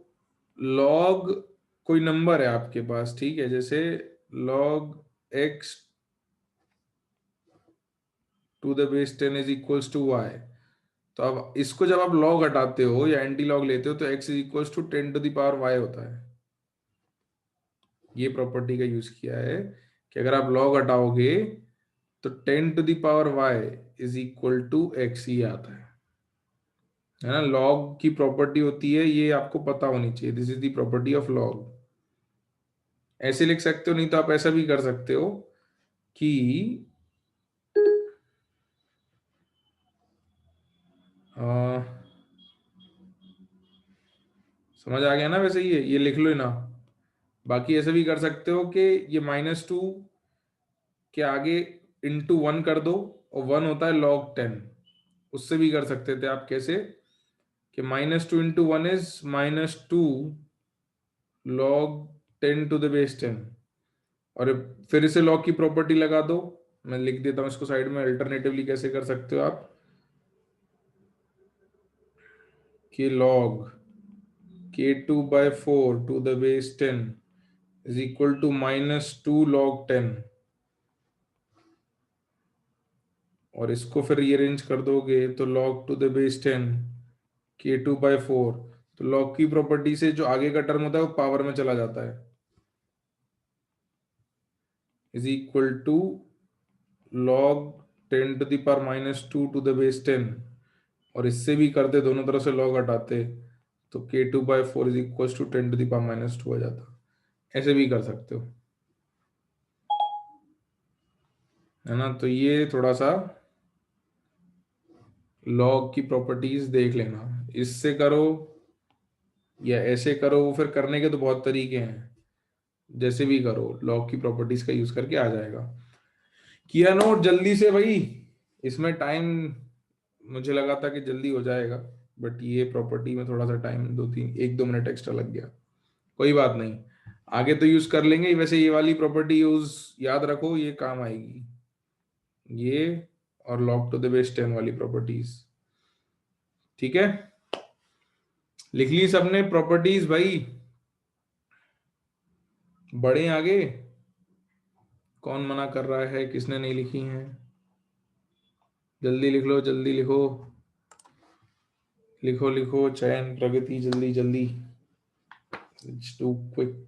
लॉग कोई नंबर है आपके पास, ठीक है, जैसे log x to the base 10 is equals to y, तो अब इसको जब आप लॉग हटाते हो या एंटी लॉग लेते हो तो x is equals to 10⁻y होता है। ये प्रॉपर्टी का यूज किया है कि अगर आप लॉग हटाओगे तो 10⁻y is equal to x ही आता है ना। लॉग की प्रॉपर्टी होती है, ये आपको पता होनी चाहिए, this is the property of log. ऐसे लिख सकते हो, नहीं तो आप ऐसा भी कर सकते हो कि आ, समझ आ गया ना, वैसे ये लिख लो ना। बाकी ऐसे भी कर सकते हो कि ये -2 के आगे इंटू 1 कर दो, और 1 होता है log 10, उससे भी कर सकते थे आप, कैसे कि -2 इंटू 1 इज -2 log 10⁻10, और फिर इसे log की प्रॉपर्टी लगा दो, मैं लिख देता हूं इसको साइड में, अल्टरनेटिवली कैसे कर सकते हो आप कि log k2/4 to the base 10 is equal to -2 log 10, और इसको फिर रीअरेंज कर दोगे तो log to the base 10 k2/4, तो log की प्रॉपर्टी से जो आगे का टर्म होता है वो पावर में चला जाता है, is equal to log 10⁻² to the base 10, और इससे भी करते, दोनों तरफ से log हटाते, तो k2/4 इज इक्वल टू 10⁻² आ जाता। ऐसे भी कर सकते हो, है ना। तो ये थोड़ा सा log की प्रॉपर्टीज देख लेना, इससे करो या ऐसे करो, फिर करने के तो बहुत तरीके हैं, जैसे भी करो, लॉग की प्रॉपर्टीज का यूज करके आ जाएगा। किया नोट जल्दी से भाई, इसमें टाइम मुझे लगा था कि जल्दी हो जाएगा, बट ये प्रॉपर्टी में थोड़ा सा टाइम, 1-2 मिनट एक्स्ट्रा लग गया। कोई बात नहीं, आगे तो यूज कर लेंगे। वैसे ये वाली प्रॉपर्टी यूज याद रखो, ये काम आएगी, ये और लॉग टू द बेस 10 वाली प्रॉपर्टीज। ठीक है, लिख ली सबने प्रॉपर्टीज भाई? बढ़े आगे? कौन मना कर रहा है, किसने नहीं लिखी हैं? जल्दी लिख लो, जल्दी लिखो, लिखो लिखो, चयन प्रगति, जल्दी जल्दी, it's too quick.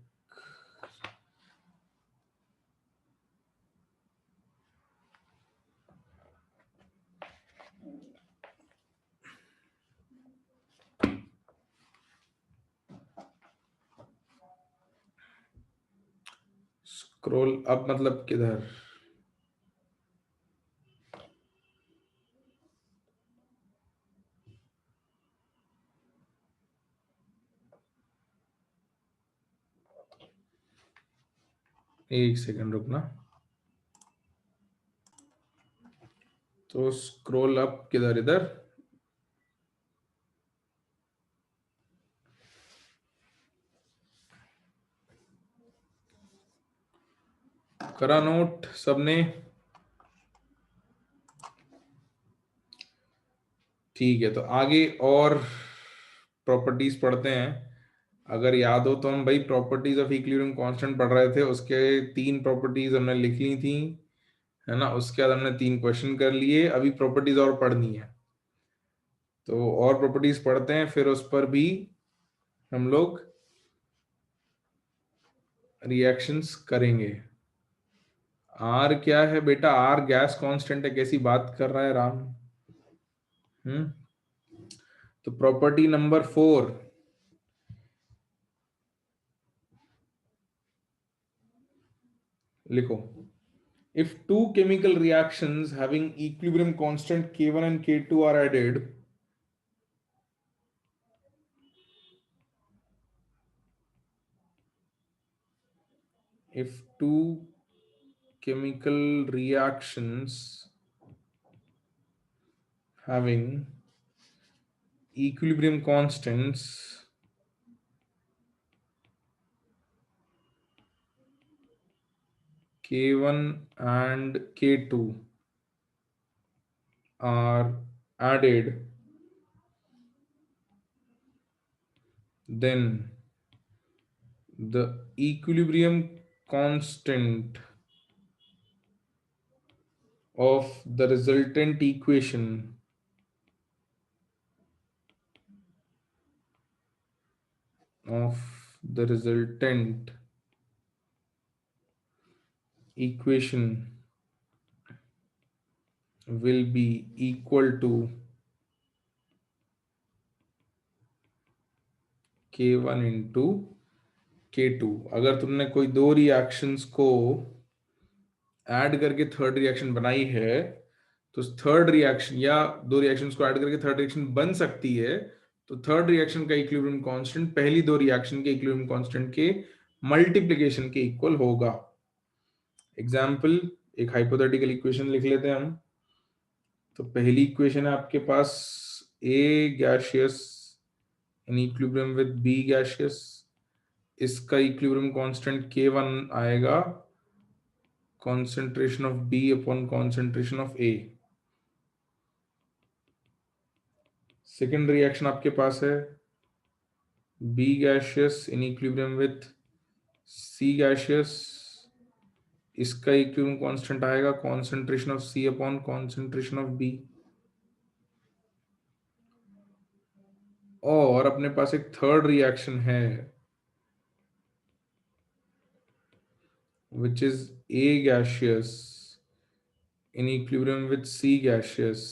Scroll up मतलब किधर? एक सेकंड रुकना। तो स्क्रॉल अप किधर? इधर? करा नोट सबने? ठीक है, तो आगे और प्रॉपर्टीज पढ़ते हैं। अगर याद हो तो हम भाई प्रॉपर्टीज ऑफ इक्विलिब्रियम कांस्टेंट पढ़ रहे थे, उसके 3 प्रॉपर्टीज हमने लिख ली थी, है ना? उसके बाद हमने 3 क्वेश्चन कर लिए, अभी प्रॉपर्टीज और पढ़नी है। तो और प्रॉपर्टीज पढ़ते हैं, फिर उस पर भी हम लोग रिएक्शंस करेंगे। आर क्या है बेटा? आर गैस कांस्टेंट है, कैसी बात कर रहा है राम? हम्म। तो प्रॉपर्टी नंबर 4 लिखो। If two chemical reactions having equilibrium constant K1 and K2 are added, if two chemical reactions having equilibrium constants K1 and K2 are added, then the equilibrium constant of the resultant equation of the resultant equation will be equal to K1 into K2। अगर तुमने कोई दो reactions को add करके third reaction बनाई है, तो third reaction या दो रिएक्शंस को ऐड करके थर्ड रिएक्शन बन सकती है, तो थर्ड रिएक्शन का इक्विलिब्रियम कांस्टेंट पहली दो रिएक्शन के इक्विलिब्रियम कांस्टेंट के मल्टीप्लिकेशन के इक्वल होगा। एग्जाम्पल, एक हाइपोथेटिकल इक्वेशन लिख लेते हैं हम। तो पहली इक्वेशन है आपके पास A gaseous in equilibrium with B gaseous, इसका इक्विलिब्रियम कांस्टेंट K1 आएगा concentration of B upon concentration of A। Second reaction आपके पास है B gaseous in equilibrium with C gaseous, इसका इक्विलिब्रियम कांस्टेंट आएगा concentration of C upon concentration of B। और अपने पास एक थर्ड रिएक्शन है which is A gaseous in equilibrium with C gaseous,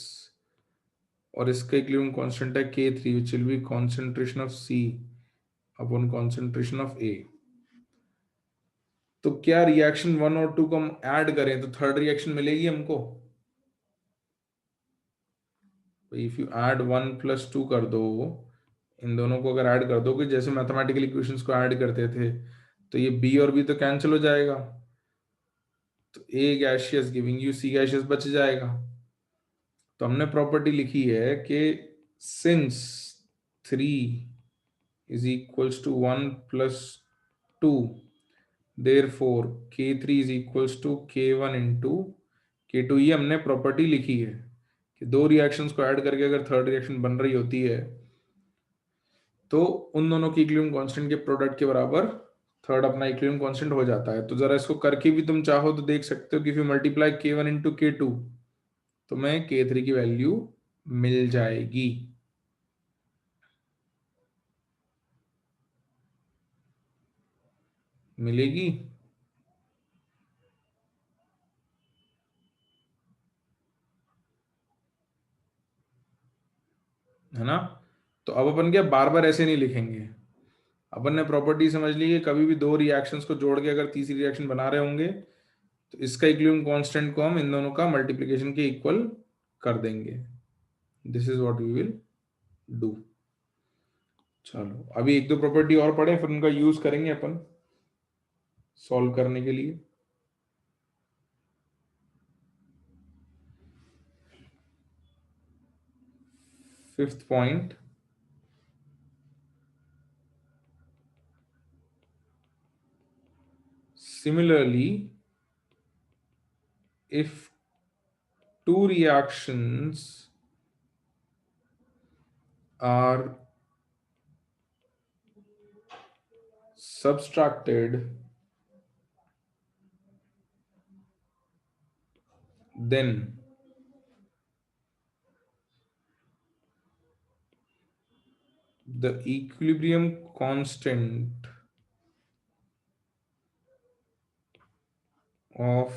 और इसका इक्विलिब्रियम कांस्टेंट है K3 which will be concentration of C upon concentration of A। तो क्या reaction 1 और 2 को हम ऐड करें तो थर्ड रिएक्शन मिलेगी हमको? इफ यू ऐड 1 + 2 कर दो, इन दोनों को अगर ऐड कर दो कि जैसे मैथमेटिकल इक्वेशंस को ऐड करते थे, तो ये बी और बी तो कैंसिल हो जाएगा, तो A gaseous giving you C gaseous बच जाएगा। तो हमने प्रॉपर्टी लिखी है कि since 3 is equals to 1 plus 2, therefore K3 is equals to K1 into K2। ये हमने प्रॉपर्टी लिखी है कि दो रिएक्शंस को ऐड करके अगर थर्ड रिएक्शन बन रही होती है तो उन दोनों की इक्विलिब्रियम कांस्टेंट के प्रोडक्ट के बराबर थर्ड अपना इक्विलिब्रियम कांस्टेंट हो जाता है। तो जरा इसको करके भी तुम चाहो तो देख सकते हो कि if you multiply K1 into K2 तो मैं K3 की वैल्यू मिल जाएगी। मिलेगी। है ना। तो अब अपन क्या बार बार ऐसे नहीं लिखेंगे, अपन ने प्रॉपर्टी समझ ली है, कभी भी दो रिएक्शंस को जोड़ के अगर तीसरी रिएक्शन बना रहे होंगे तो इसका इक्विलिब्रियम कांस्टेंट को हम इन दोनों का मल्टीप्लिकेशन के इक्वल कर देंगे। This is what we will do. चलो अभी एक दो प्रॉपर्टी और पढ़े फिर उनका यूज करेंगे अपन सॉल्व करने के लिए। Fifth point, similarly if two reactions are subtracted then the equilibrium constant of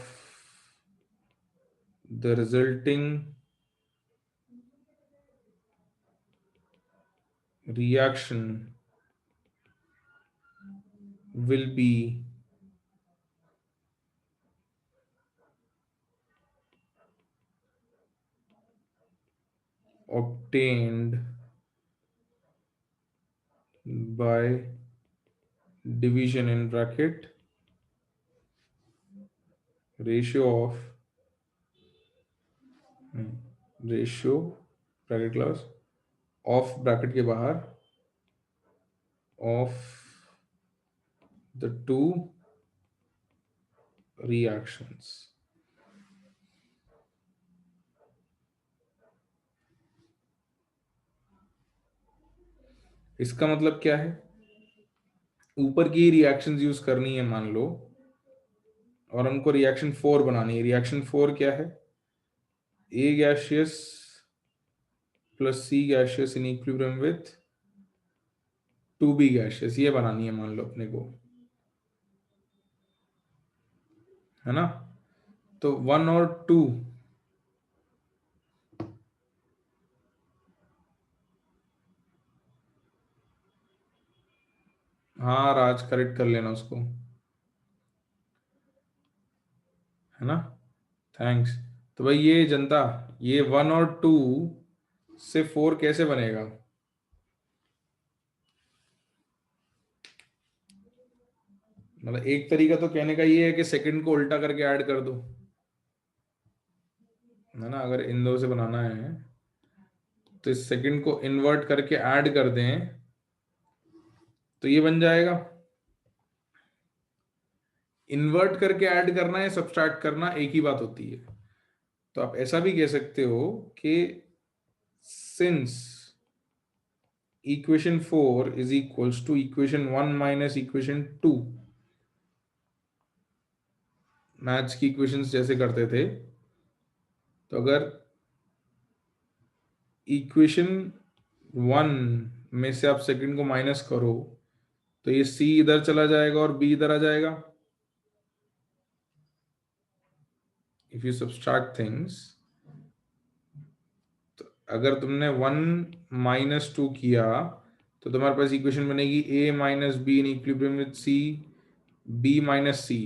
the resulting reaction will be obtained by division in bracket ratio of ratio bracket class of bracket के बाहर of the two reactions. इसका मतलब क्या है, ऊपर की reactions use करनी है मान लो और हमको रिएक्शन 4 बनानी है। रिएक्शन 4 क्या है, A gaseous plus C gaseous in equilibrium with 2B gaseous, ये बनानी है मान लो अपने को, है ना। तो 1 और 2 हाँ राज करेक्ट कर लेना उसको, है ना। थैंक्स। तो भाई ये जनता, ये 1 और 2 से 4 कैसे बनेगा। मतलब एक तरीका तो कहने का ये है कि सेकंड को उल्टा करके ऐड कर दो, है ना। अगर इन दो से बनाना है तो इस सेकंड को इन्वर्ट करके ऐड कर दें तो ये बन जाएगा। इन्वर्ट करके ऐड करना या सब्सट्रैक्ट करना एक ही बात होती है। तो आप ऐसा भी कह सकते हो कि since equation 4 is equals to equation 1 minus equation 2, maths की इक्वेशंस जैसे करते थे, तो अगर इक्वेशन 1 में से आप सेकंड को माइनस करो तो ये सी इधर चला जाएगा और बी इधर आ जाएगा। इफ यू सब्सट्रैक्ट थिंग्स, तो अगर तुमने 1 - 2 किया तो तुम्हारे पास इक्वेशन बनेगी a minus B in equilibrium with C, b minus C.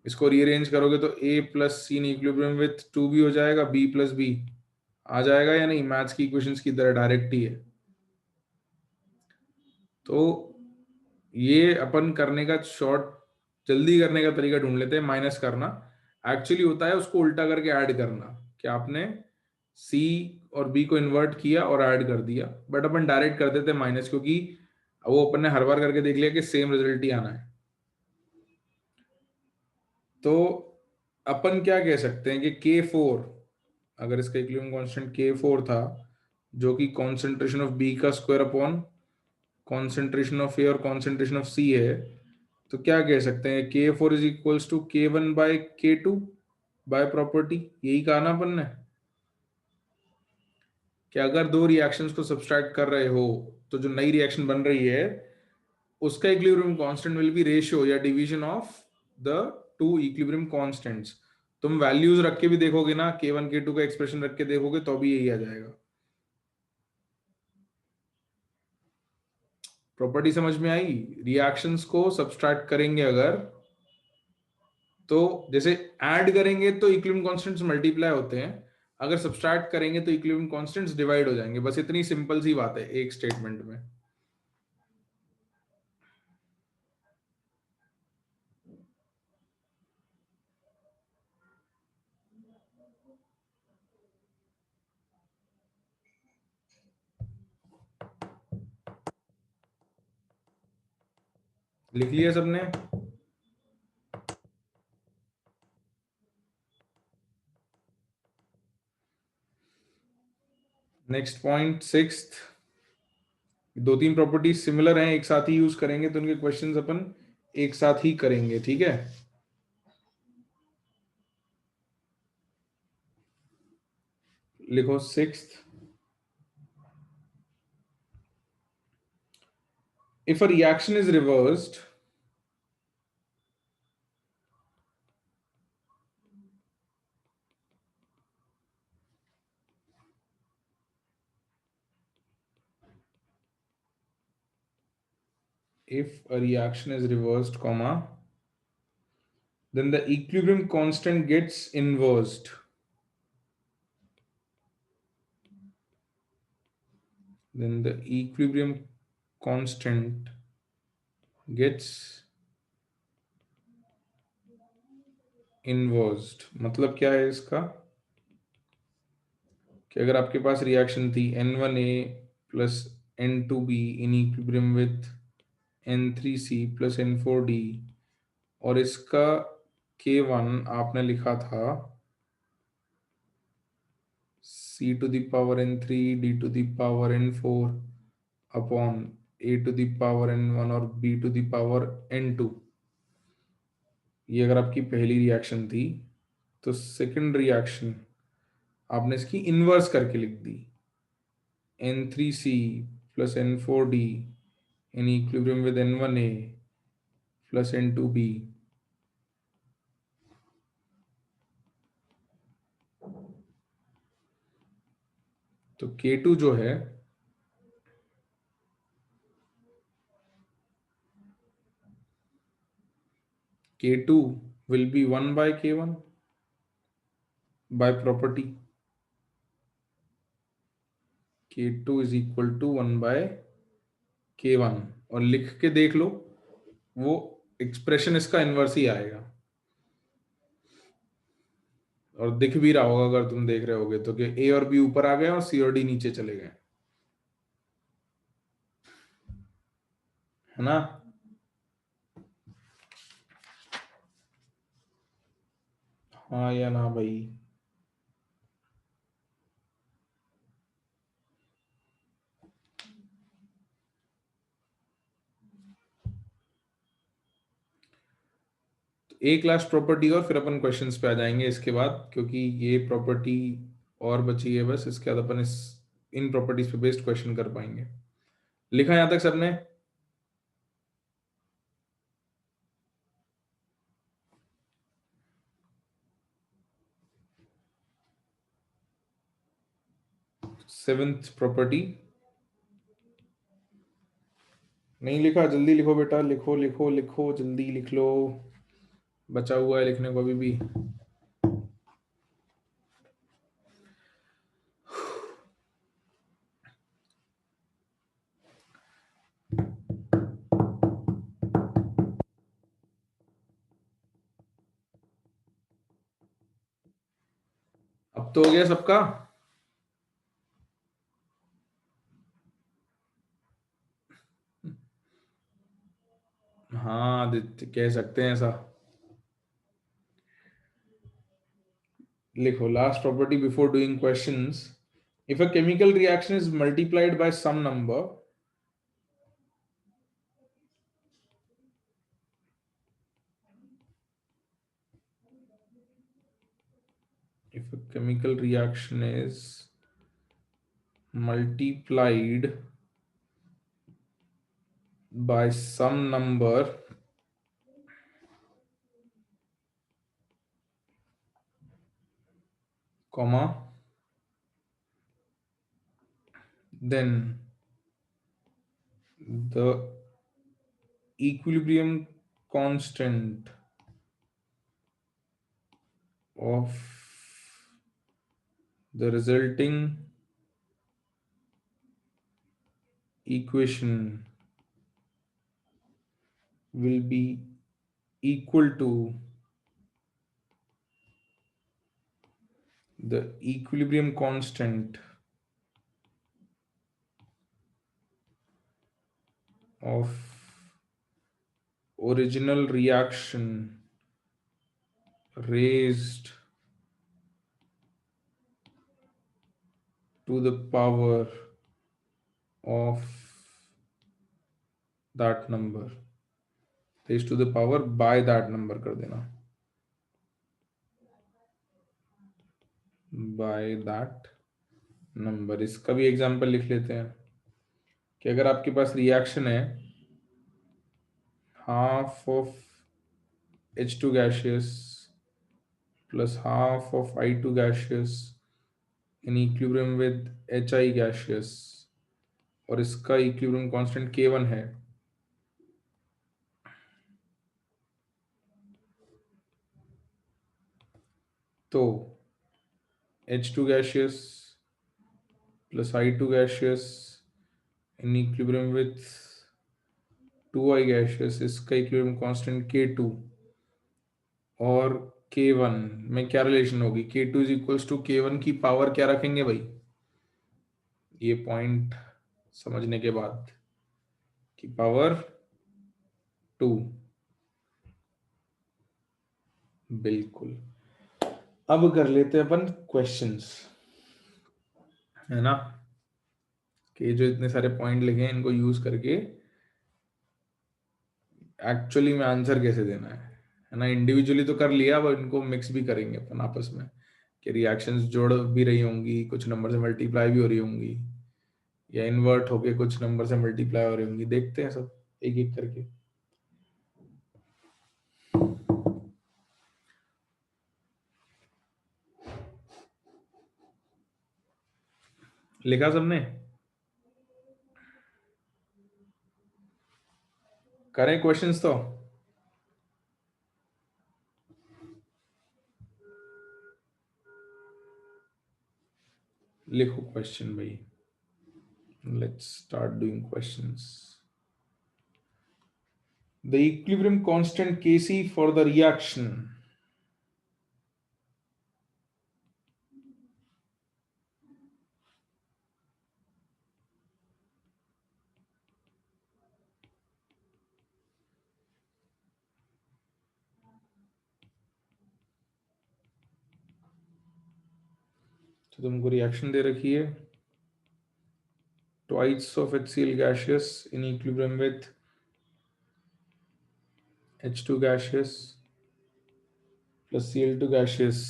इसको रीअरेंज करोगे तो a plus C in equilibrium with 2b हो जाएगा, b प्लस बी आ जाएगा या नहीं, मैथ्स की इक्वेशंस की तरह डायरेक्ट ही है। तो ये अपन करने का शॉर्ट जल्दी करने का तरीका ढूंढ लेते हैं। माइनस करना एक्चुअली होता है उसको उल्टा करके ऐड करना, कि आपने सी और बी को इन्वर्ट किया और ऐड कर दिया, बट अपन डायरेक्ट कर देते माइनस, क्योंकि वो अपन ने हर बार करके देख लिया कि सेम रिजल्ट ही आना है। तो अपन क्या कह सकते हैं कि K4, अगर इसका इक्विलिब्रियम कांस्टेंट K4 था, जो कि कॉन्सेंट्रेशन ऑफ बी का स्क्वायर अपॉन कॉन्सेंट्रेशन ऑफ ए और कॉन्सेंट्रेशन ऑफ सी है, तो क्या कह सकते हैं K4 is equals to K1 by K2 by property. यही कहा ना अपन ने कि अगर दो रिएक्शंस को सब्सट्रैक्ट कर रहे हो तो जो नई रिएक्शन बन रही है उसका equilibrium constant will be ratio या division of the two equilibrium constants. तुम वैल्यूज रख के भी देखोगे ना, K1 K2 का एक्सप्रेशन रख के देखोगे तो भी यही आ जाएगा। प्रॉपर्टी समझ में आई? रिएक्शंस को सब्सट्रैक्ट करेंगे अगर, तो जैसे ऐड करेंगे तो इक्विलिब्रियम कांस्टेंट्स मल्टीप्लाई होते हैं, अगर सब्सट्रैक्ट करेंगे तो इक्विलिब्रियम कांस्टेंट्स डिवाइड हो जाएंगे। बस इतनी सिंपल सी बात है एक स्टेटमेंट में। लिख लिया सबने? Next point, sixth. दो तीन प्रॉपर्टीज सिमिलर हैं, एक साथ ही यूज करेंगे तो उनके क्वेश्चंस अपन एक साथ ही करेंगे, ठीक है? लिखो sixth. If a reaction is reversed, if a reaction is reversed, comma, then the equilibrium constant gets inversed. Then the equilibrium constant gets inversed। मतलब क्या है इसका, कि अगर आपके पास रिएक्शन थी N1A plus N2B in equilibrium with N3C plus N4D, और इसका K1 आपने लिखा था C to the power N3 D to the power N4 upon A to the power N1 और B to the power N2। ये अगर आपकी पहली रिएक्शन थी, तो सेकंड रिएक्शन आपने इसकी इनवर्स करके लिख दी, N3C plus N4D in equilibrium with N1A plus N2B। तो K2 जो है, K2 will be 1 by K1 by property। K2 is equal to 1 by K1, और लिख के देख लो, वो एक्सप्रेशन इसका इनवर्स ही आएगा। और दिख भी रहा होगा अगर तुम देख रहे होगे तो, कि ए और बी ऊपर आ गए और सी और डी नीचे चले गए, है ना? हाँ या ना भाई? तो एक लास्ट प्रॉपर्टी और फिर अपन क्वेश्चंस पे आ जाएंगे इसके बाद, क्योंकि ये प्रॉपर्टी और बची है बस, इसके बाद अपन इस इन प्रॉपर्टीज पे बेस्ड क्वेश्चन कर पाएंगे। लिखा यहां तक सबने? सेवेंथ प्रॉपर्टी नहीं लिखा? जल्दी लिखो बेटा, लिखो लिखो लिखो, जल्दी लिख लो, बचा हुआ है लिखने को अभी भी। तो हो गया सबका? हाँ आदित्य, कह सकते हैं ऐसा। लिखो last property before doing questions. If a chemical reaction is multiplied by some number, if a chemical reaction is multiplied by some number, comma, then the equilibrium constant of the resulting equation will be equal to the equilibrium constant of original reaction raised to the power of that number, raised to the power by that number कर देना, by that number। इसका भी example लिख लेते हैं कि अगर आपके पास रिएक्शन है half of H2 gaseous plus half of I2 gaseous in equilibrium with HI gaseous, और इसका इक्विलिब्रियम कांस्टेंट K1 है, तो H2 gaseous plus I2 gaseous in equilibrium with 2I gaseous, इसका इक्विलिब्रियम कांस्टेंट K2 और K1 में क्या relation होगी? K2 is equals to K1 की पावर क्या रखेंगे भाई, ये पॉइंट समझने के बाद, की पावर 2। बिल्कुल। अब कर लेते हैं अपन क्वेश्चंस, है ना, कि जो इतने सारे पॉइंट लिखे हैं इनको यूज करके एक्चुअली में आंसर कैसे देना है ना। इंडिविजुअली तो कर लिया, अब इनको मिक्स भी करेंगे अपन आपस में, कि रिएक्शंस जोड़ भी रही होंगी, कुछ नंबर से मल्टीप्लाई भी हो रही होंगी, या इन्वर्ट होके कुछ नंबर से मल्टीप्लाई हो रही होंगी। देखते हैं सब एक एक करके। लिखा सबने? करें क्वेश्चंस तो? लिखो क्वेश्चन भाई, let's start doing questions. The equilibrium constant Kc for the reaction तो तुमको रिएक्शन दे रखी है twice of HCl gaseous in equilibrium with H2 gaseous plus Cl2 gaseous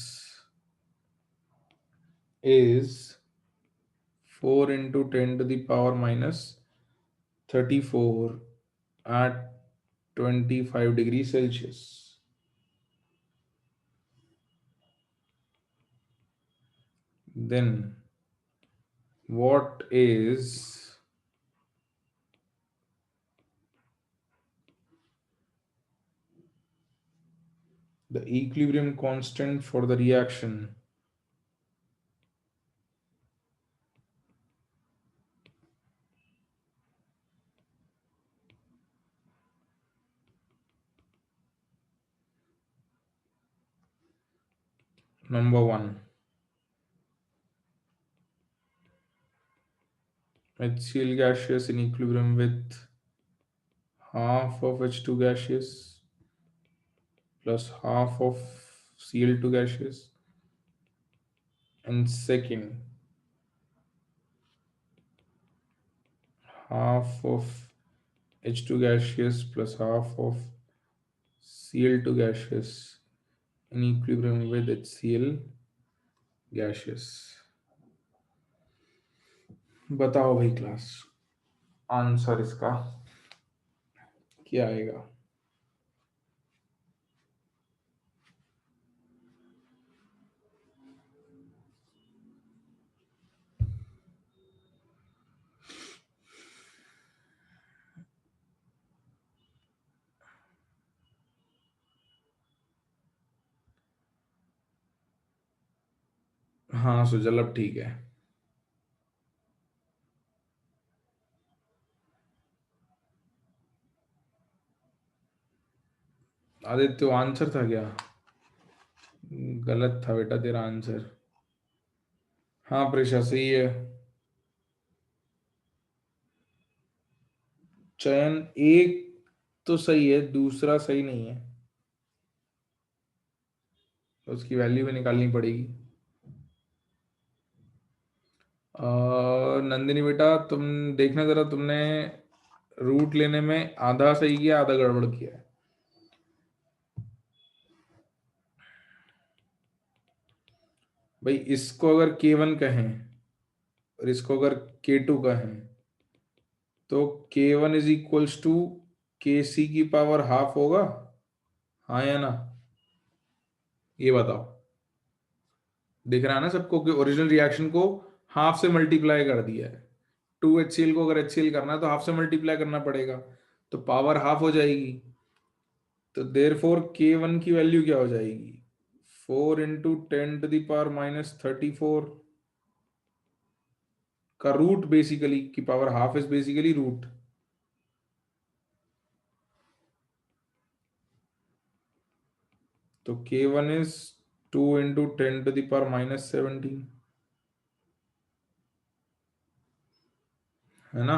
is 4 into 10 to the power minus 34 at 25 degrees Celsius. Then what is the equilibrium constant for the reaction number 1? HCl gaseous in equilibrium with half of H2 gaseous plus half of Cl2 gaseous. And second, half of H2 gaseous plus half of Cl2 gaseous in equilibrium with HCl gaseous. बताओ भाई class, answer इसका क्या आएगा? हाँ सुजल, अब ठीक है। Aditya answer था क्या? गलत था बेटा तेरा आंसर। हाँ प्रेशा सही है। चयन एक तो सही है, दूसरा सही नहीं है, तो उसकी वैल्यू भी निकालनी पड़ेगी। नंदिनी बेटा तुम देखना जरा, तुमने रूट लेने में आधा सही किया, आधा गड़बड़ किया है। भाई इसको अगर K1 कहें और इसको अगर K2 कहें तो K1 is equals to KC की पावर हाफ होगा, हाँ या ना? ये बताओ। दिख रहा है ना सबको कि ओरिजिनल रिएक्शन को हाफ से मल्टीप्लाई कर दिया है। 2HCl को अगर HCl करना है तो हाफ से मल्टीप्लाई करना पड़ेगा, तो पावर हाफ हो जाएगी। तो देयरफॉर K1 की वैल्यू क्या हो जाएगी? 4 इंटू 10⁻−34 का रूट, बेसिकली की power half is basically root. तो K1 इज 2 इंटू 10⁻−17, है ना?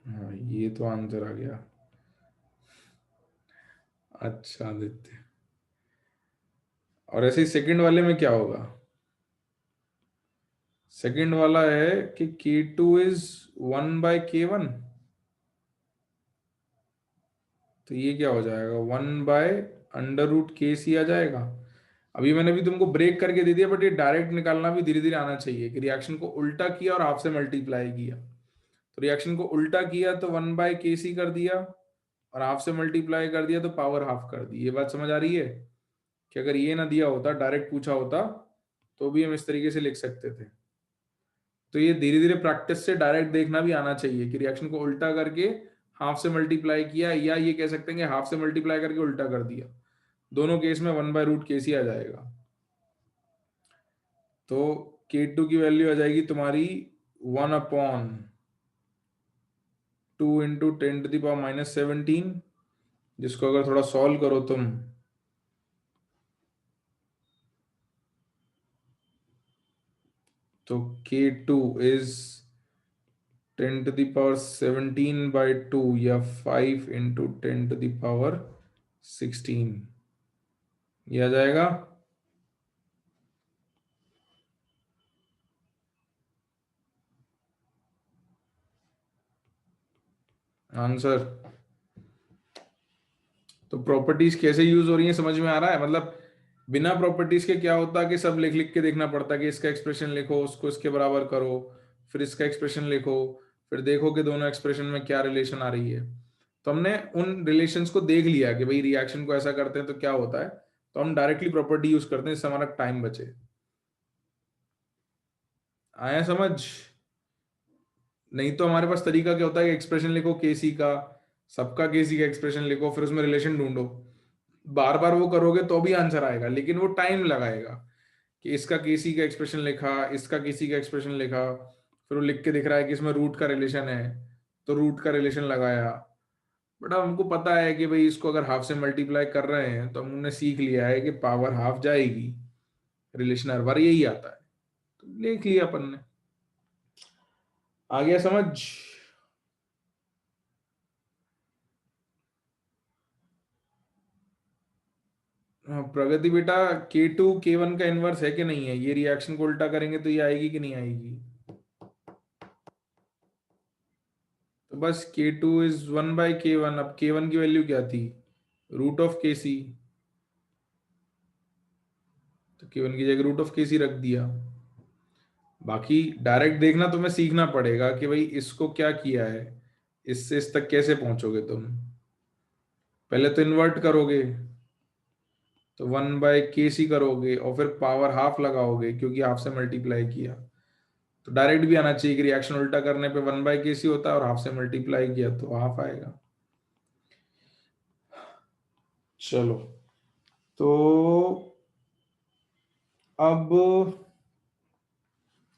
हाँ ये तो आंसर आ गया। अच्छा आदित्य, और ऐसे ही सेकंड वाले में क्या होगा? सेकंड वाला है कि K2 इज 1/K1, तो ये क्या हो जाएगा? 1/√KC आ जाएगा। अभी मैंने भी तुमको ब्रेक करके दे दिया, बट ये डायरेक्ट निकालना भी धीरे धीरे आना चाहिए कि रिएक्शन को उल्टा किया और हाफ से मल्टीप्लाई किया। तो रिएक्शन को उल्टा किया तो 1/KC कर दिया, और हाफ से मल्टीप्लाई कर दिया तो पावर हाफ कर दी। ये बात समझ आ रही है कि अगर ये ना दिया होता, डायरेक्ट पूछा होता, तो भी हम इस तरीके से लिख सकते थे। तो ये धीरे धीरे प्रैक्टिस से डायरेक्ट देखना भी आना चाहिए कि रिएक्शन को उल्टा करके हाफ से मल्टीप्लाई किया, या ये कह सकते हैं कि हाफ से मल्टीप्लाई करके उल्टा कर दिया। दोनों केस में 1/√KC आ जाएगा। तो K2 की वैल्यू आ जाएगी तुम्हारी 1/2 × 10⁻−17, जिसको अगर थोड़ा सॉल्व करो तुम तो K2 इज 10⁻17/2 या 5 × 10⁻16, ये आ जाएगा। आंसर। तो प्रॉपर्टीज कैसे यूज हो रही है समझ में आ रहा है? मतलब बिना प्रॉपर्टीज के क्या होता है कि सब लिख लिख के देखना पड़ता है कि इसका एक्सप्रेशन लिखो, उसको इसके बराबर करो, फिर इसका एक्सप्रेशन लिखो, फिर देखो कि दोनों एक्सप्रेशन में क्या रिलेशन आ रही है। तो हमने उन रिलेशंस को देख लिया कि भाई रिएक्शन को ऐसा करते हैं तो क्या होता है, तो हम डायरेक्टली प्रॉपर्टी यूज करते हैं, इससे हमारा टाइम बचे। आया समझ? नहीं तो हमारे पास तरीका क्या होता है कि एक्सप्रेशन लिखो केसी का, सबका केसी का एक्सप्रेशन लिखो, फिर उसमें रिलेशन ढूंढो। बार बार वो करोगे तो भी आंसर आएगा, लेकिन वो टाइम लगाएगा कि इसका केसी का एक्सप्रेशन लिखा, इसका केसी का एक्सप्रेशन लिखा, फिर वो लिख के दिख रहा है कि इसमें रूट का रिलेशन है, तो रूट का रिलेशन लगाया, बट अब हमको पता है कि भाई इसको अगर हाफ से मल्टीप्लाई कर रहे हैं तो हमने सीख लिया है कि पावर हाफ जाएगी, रिलेशन हर बार यही आता है, तो लिख लिया अपन ने। आ गया समझ? हाँ, प्रगति बेटा, K2 K1 का इनवर्स है कि नहीं है? ये रिएक्शन को उल्टा करेंगे तो ये आएगी कि नहीं आएगी? तो बस K2 is 1/K1। अब K1 की वैल्यू क्या थी? √Of KC। तो K1 की जगह √ऑफ KC रख दिया। बाकी डायरेक्ट देखना तुम्हें सीखना पड़ेगा कि भाई इसको क्या किया है, इससे इस तक कैसे पहुंचोगे तुम। पहले तो इन्वर्ट करोगे, तो 1/KC करोगे और फिर पावर हाफ लगाओगे क्योंकि हाफ से मल्टीप्लाई किया। तो डायरेक्ट भी आना चाहिए कि रिएक्शन उल्टा करने पे 1/KC होता है और हाफ से मल्टीप्लाई किया तो हाफ आएगा। चलो, तो अब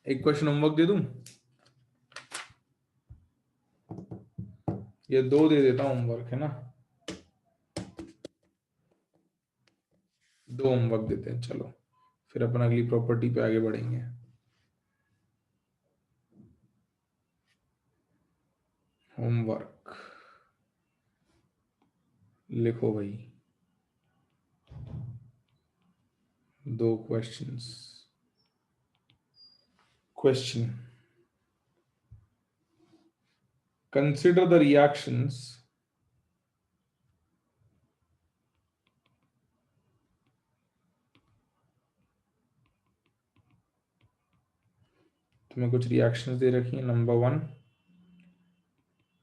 एक क्वेश्चन होमवर्क दे दूं? ये दो दे देता हूं, होमवर्क है ना, दो होमवर्क देते हैं। चलो, फिर अपन अगली प्रॉपर्टी पे आगे बढ़ेंगे। होमवर्क लिखो भाई, दो questions. Question: consider the reactions तुम्हें कुछ रिएक्शंस दे रखी हैं। Number 1,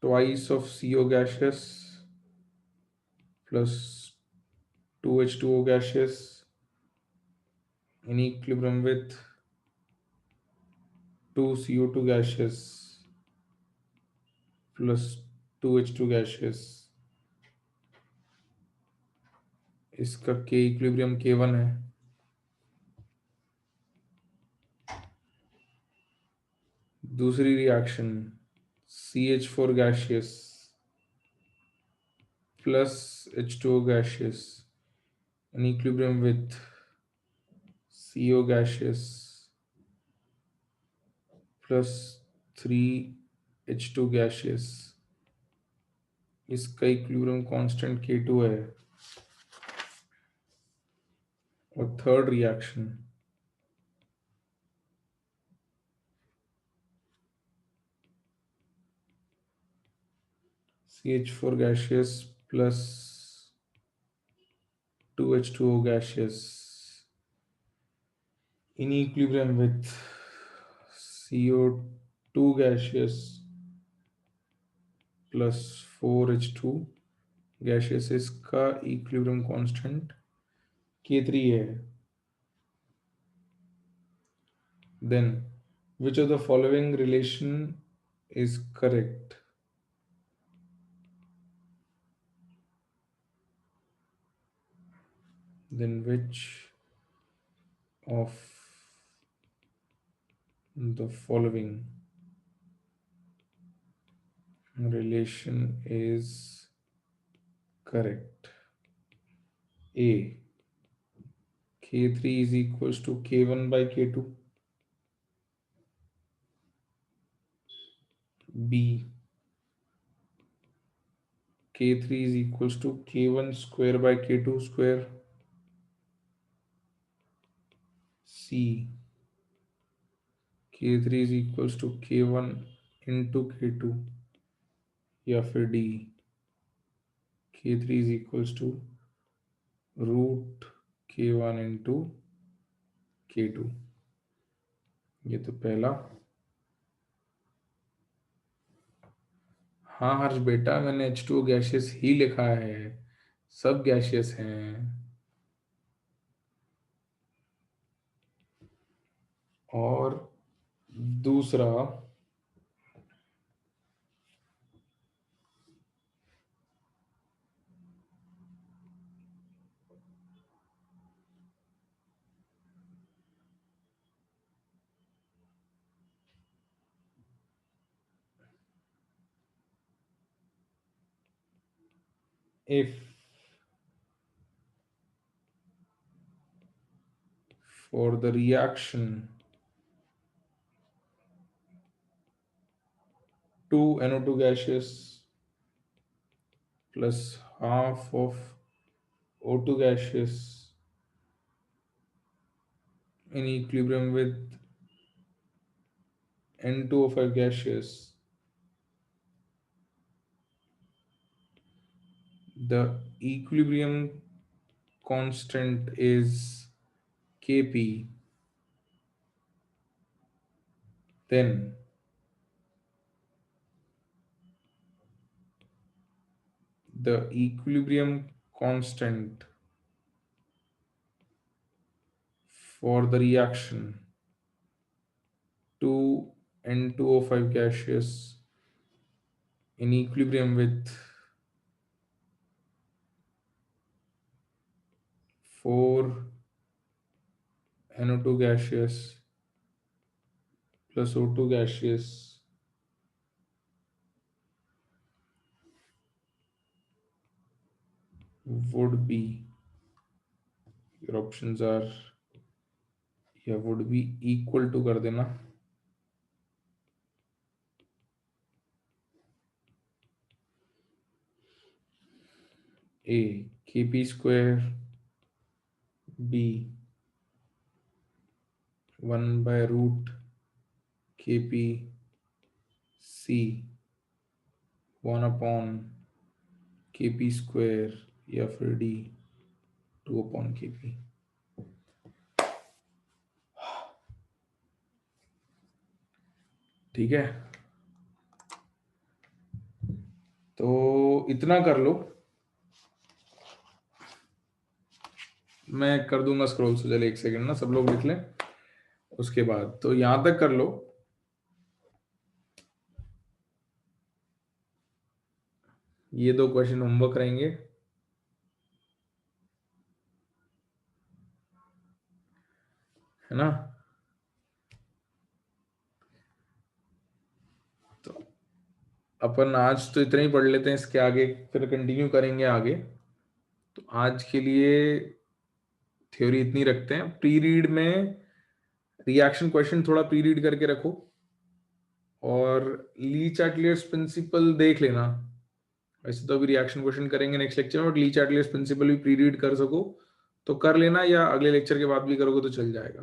twice of CO gaseous plus 2H2O gaseous in equilibrium with 2CO2 gaseous plus 2H2 gaseous। इसका K इक्विलिब्रियम K1 है। दूसरी reaction, CH4 gaseous plus H2O gaseous in equilibrium with CO gaseous plus 3H2 gaseous। इसका equilibrium constant K2 है। और third reaction, CH4 gaseous plus 2H2O gaseous in equilibrium with CO2 gaseous plus 4H2 gaseous। इसका equilibrium constant K3 है। Then which of the following relation is correct? Then which of the following relation is correct? A, K3 is equals to K1/K2. B, K3 is equals to K1 square by K2 square. C, K3 is equals to K1 into K2। या फिर D, K3 is equals to √K1 into K2। ये तो पहला। हाँ हर्ष बेटा, मैंने H2O gaseous ही लिखा है, सब गैसियस हैं। और दूसरा, if for the reaction two NO2 gaseous plus half of O2 gaseous in equilibrium with N2O5 gaseous, the equilibrium constant is Kp, then the equilibrium constant for the reaction 2 N2O5 gaseous in equilibrium with 4 NO2 gaseous plus O2 gaseous would be, your options are, या would be equal to कर देना, A Kp square, B 1 by root Kp, C 1 upon Kp square, या फिर D 2 upon Kp। ठीक है, तो इतना कर लो, मैं कर दूंगा स्क्रॉल, से चले एक सेकंड ना, सब लोग लिख लें उसके बाद, तो यहां तक कर लो। ये 2 क्वेश्चन होमवर्क रहेंगे, है ना। तो अपन आज तो इतना ही पढ़ लेते हैं, इसके आगे फिर कंटिन्यू करेंगे आगे। तो आज के लिए थ्योरी इतनी रखते हैं। प्री रीड में रिएक्शन क्वेश्चन थोड़ा प्री रीड करके रखो, और ली चार्टियर्स प्रिंसिपल देख लेना। वैसे तो अभी रिएक्शन क्वेश्चन करेंगे नेक्स्ट लेक्चर में, बट ली चार्टियर्स प्रिंसिपल भी प्री रीड कर सको तो कर लेना, या अगले लेक्चर के बाद भी करोगे तो चल जाएगा।